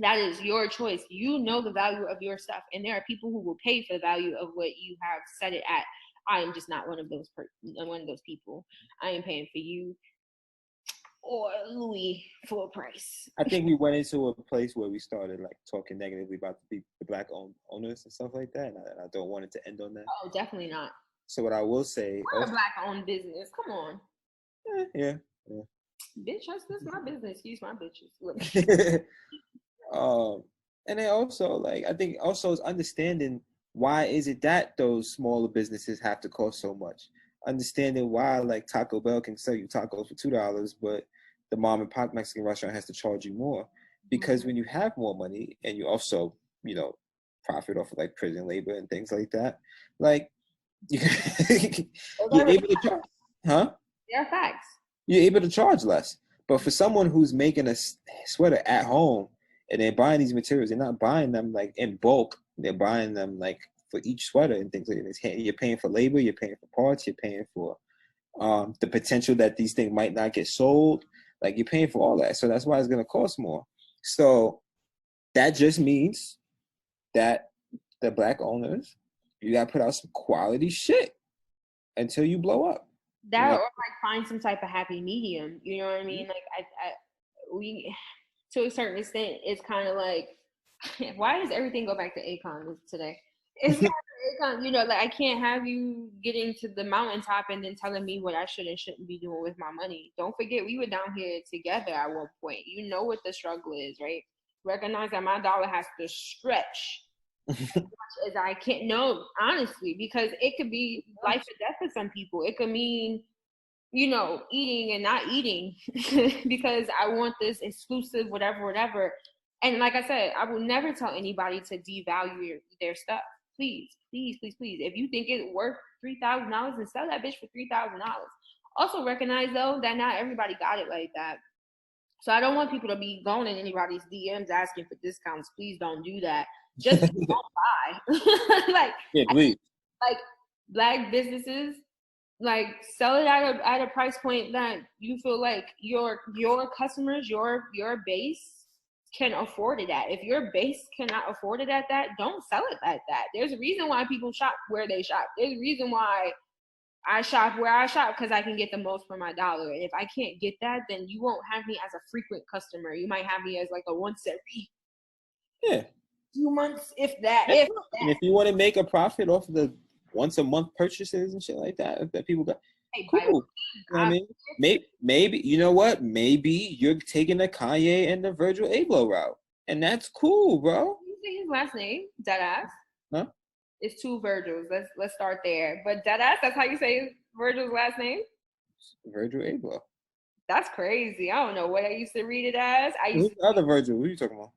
That is your choice. You know the value of your stuff, and there are people who will pay for the value of what you have set it at. I am just not one of those people. I am paying for you or Louis full price. I think we went into a place where we started like talking negatively about the Black owners and stuff like that, and I don't want it to end on that. Oh, definitely not. So what I will say, we're a Black-owned business. Come on. Yeah. Bitch, that's my business. Excuse my bitches. And then also, like, I think also is understanding why is it that those smaller businesses have to cost so much. Understanding why, like, Taco Bell can sell you tacos for $2, but the mom and pop Mexican restaurant has to charge you more. Because when you have more money and you also, you know, profit off of like prison labor and things like that, like, you're able to charge, huh? They're facts. You're able to charge less. But for someone who's making a sweater at home and they're buying these materials, they're not buying them like in bulk. They're buying them like for each sweater and things like that. You're paying for labor, you're paying for parts, you're paying for the potential that these things might not get sold. Like you're paying for all that. So that's why it's going to cost more. So that just means that the Black owners, you got to put out some quality shit until you blow up. That, or like find some type of happy medium. You know what I mean? Like we, to a certain extent, it's kind of like, why does everything go back to Akon today? It's kind of Akon, you know, like I can't have you getting to the mountaintop and then telling me what I should and shouldn't be doing with my money. Don't forget, we were down here together at one point. You know what the struggle is, right? Recognize that my dollar has to stretch as much as I can. No, honestly, because it could be life or death for some people. It could mean, you know, eating and not eating because I want this exclusive, whatever. And like I said, I will never tell anybody to devalue their stuff. Please. If you think it's worth $3,000, then sell that bitch for $3,000. Also recognize though that not everybody got it like that. So I don't want people to be going in anybody's DMs asking for discounts. Please don't do that. Just don't buy. Like, yeah, please. Like Black businesses, like sell it at a price point that you feel like your customers, your base can afford it at. If your base cannot afford it at that, don't sell it at that. There's a reason why people shop where they shop. There's a reason why I shop where I shop, because I can get the most for my dollar. And if I can't get that, then you won't have me as a frequent customer. You might have me as like a once every 2 months, if that. And if you want to make a profit off of the once a month purchases and shit like that people got, cool. You know what I mean? Maybe you know what? Maybe you're taking the Kanye and the Virgil Abloh route, and that's cool, bro. You say his last name, Deadass? Huh? It's two Virgils. Let's start there. But Deadass, that's how you say Virgil's last name? Virgil Abloh. That's crazy. I don't know what I used to read it as. Who's the other Virgil? Who are you talking about?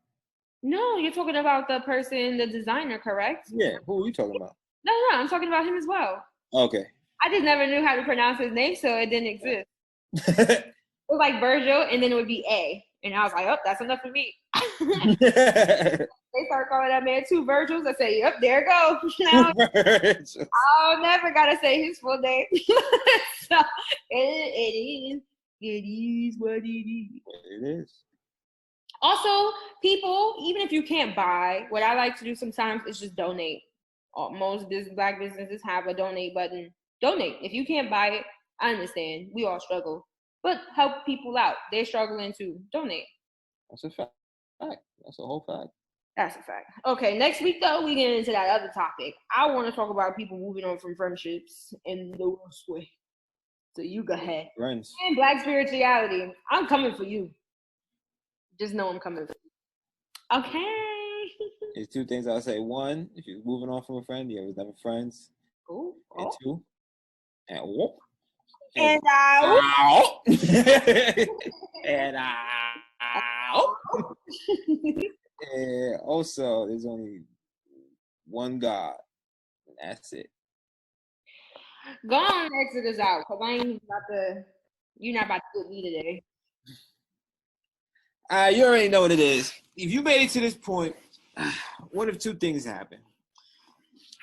No, you're talking about the person, the designer, correct? Yeah. Who are you talking about? No, I'm talking about him as well. Okay. I just never knew how to pronounce his name, so it didn't exist. It was like Virgil, and then it would be A. And I was like, oh, that's enough for me. They start calling that man 2 Virgils. I say, yep, there it goes. Now, I'll never gotta say his full name. So it is what it is. It is. Also, people, even if you can't buy, what I like to do sometimes is just donate. Most Black businesses have a donate button. Donate. If you can't buy it, I understand. We all struggle. But help people out. They're struggling to donate. That's a fact. That's a whole fact. That's a fact. Okay, next week, though, we get into that other topic. I want to talk about people moving on from friendships in the worst way. So you go ahead. Friends. And Black spirituality. I'm coming for you. Just know I'm coming for you. Okay. There's 2 things I'll say. 1, if you're moving on from a friend, you was never friends. Ooh, And 2, and whoop. And And and also, there's only one God, and that's it. go on and exit us out, because I ain't about to. You're not about to get me today. You already know what it is. If you made it to this point, one of 2 things happen.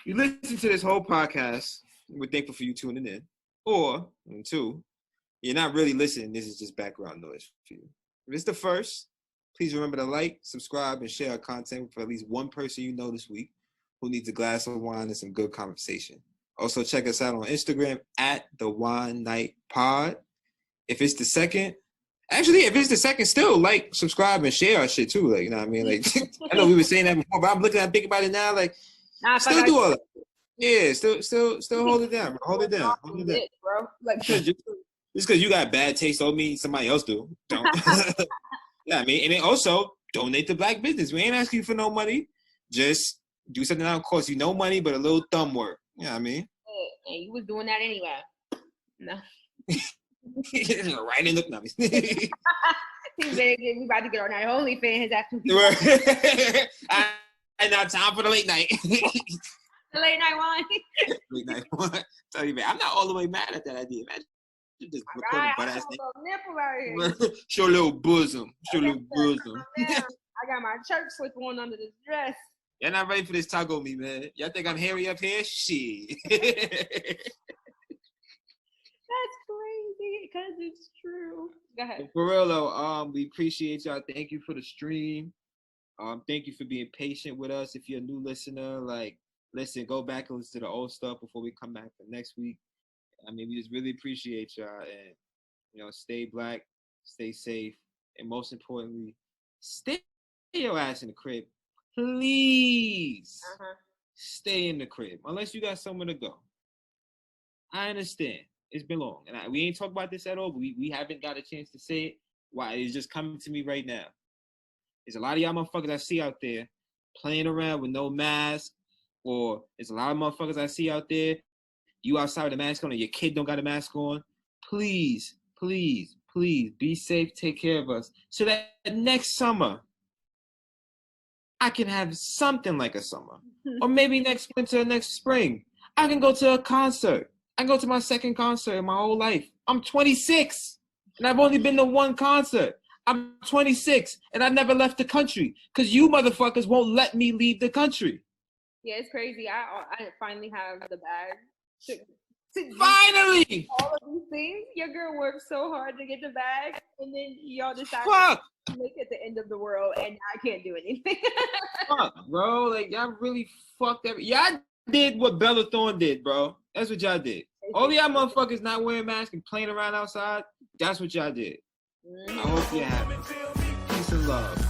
You listen to this whole podcast, we're thankful for you tuning in. Or, 2, you're not really listening, this is just background noise for you. If it's the first, please remember to like, subscribe, and share our content for at least one person you know this week who needs a glass of wine and some good conversation. Also, check us out on Instagram at The Wine Night Pod. If it's the second, still like, subscribe, and share our shit too. Like, you know what I mean? Like, I know we were saying that before, but I'm thinking about it now. Like, still do all that. Yeah, still hold it down, bro. Hold it down, bro. Like, just because you got bad taste don't mean somebody else do. Don't. Yeah, I mean, and then also donate to Black business. We ain't asking you for no money. Just do something that costs you no money, but a little thumb work. You know what I mean? And you was doing that anyway. No. Right in the no. We about to get on that OnlyFans after. I not time for the late night. The late night wine. Late night wine. Tell you, man, I'm not all the way mad at that idea, man. Just right, I got a nipple out here. Show a little bosom. Show a little bosom. I got my church slip on under this dress. Y'all not ready for this taco me, man. Y'all think I'm hairy up here? Shit. That's crazy because it's true. Go ahead. For real though, we appreciate y'all. Thank you for the stream. Thank you for being patient with us. If you're a new listener, like, listen, go back and listen to the old stuff before we come back for next week. I mean, we just really appreciate y'all, and, you know, stay Black, stay safe, and most importantly, stay your ass in the crib. Please stay in the crib, unless you got somewhere to go. I understand. It's been long, and we ain't talked about this at all, but we haven't got a chance to say it. Why? It's just coming to me right now. There's a lot of y'all motherfuckers I see out there playing around with no mask, or there's a lot of motherfuckers I see out there, you outside with a mask on and your kid don't got a mask on. Please, please, please be safe, take care of us, so that next summer I can have something like a summer. Or maybe next winter, next spring, I can go to a concert. I go to my second concert in my whole life. I'm 26, and I've only been to one concert. I'm 26, and I never left the country because you motherfuckers won't let me leave the country. Yeah, it's crazy. I finally have the bag. Finally! All of these things. Your girl worked so hard to get the bag, and then y'all decided to make it the end of the world, and I can't do anything. Fuck, bro. Like, y'all really fucked up. Y'all did what Bella Thorne did, bro. That's what y'all did. All y'all motherfuckers not wearing masks and playing around outside, that's what y'all did. I hope you're happy. Peace and love.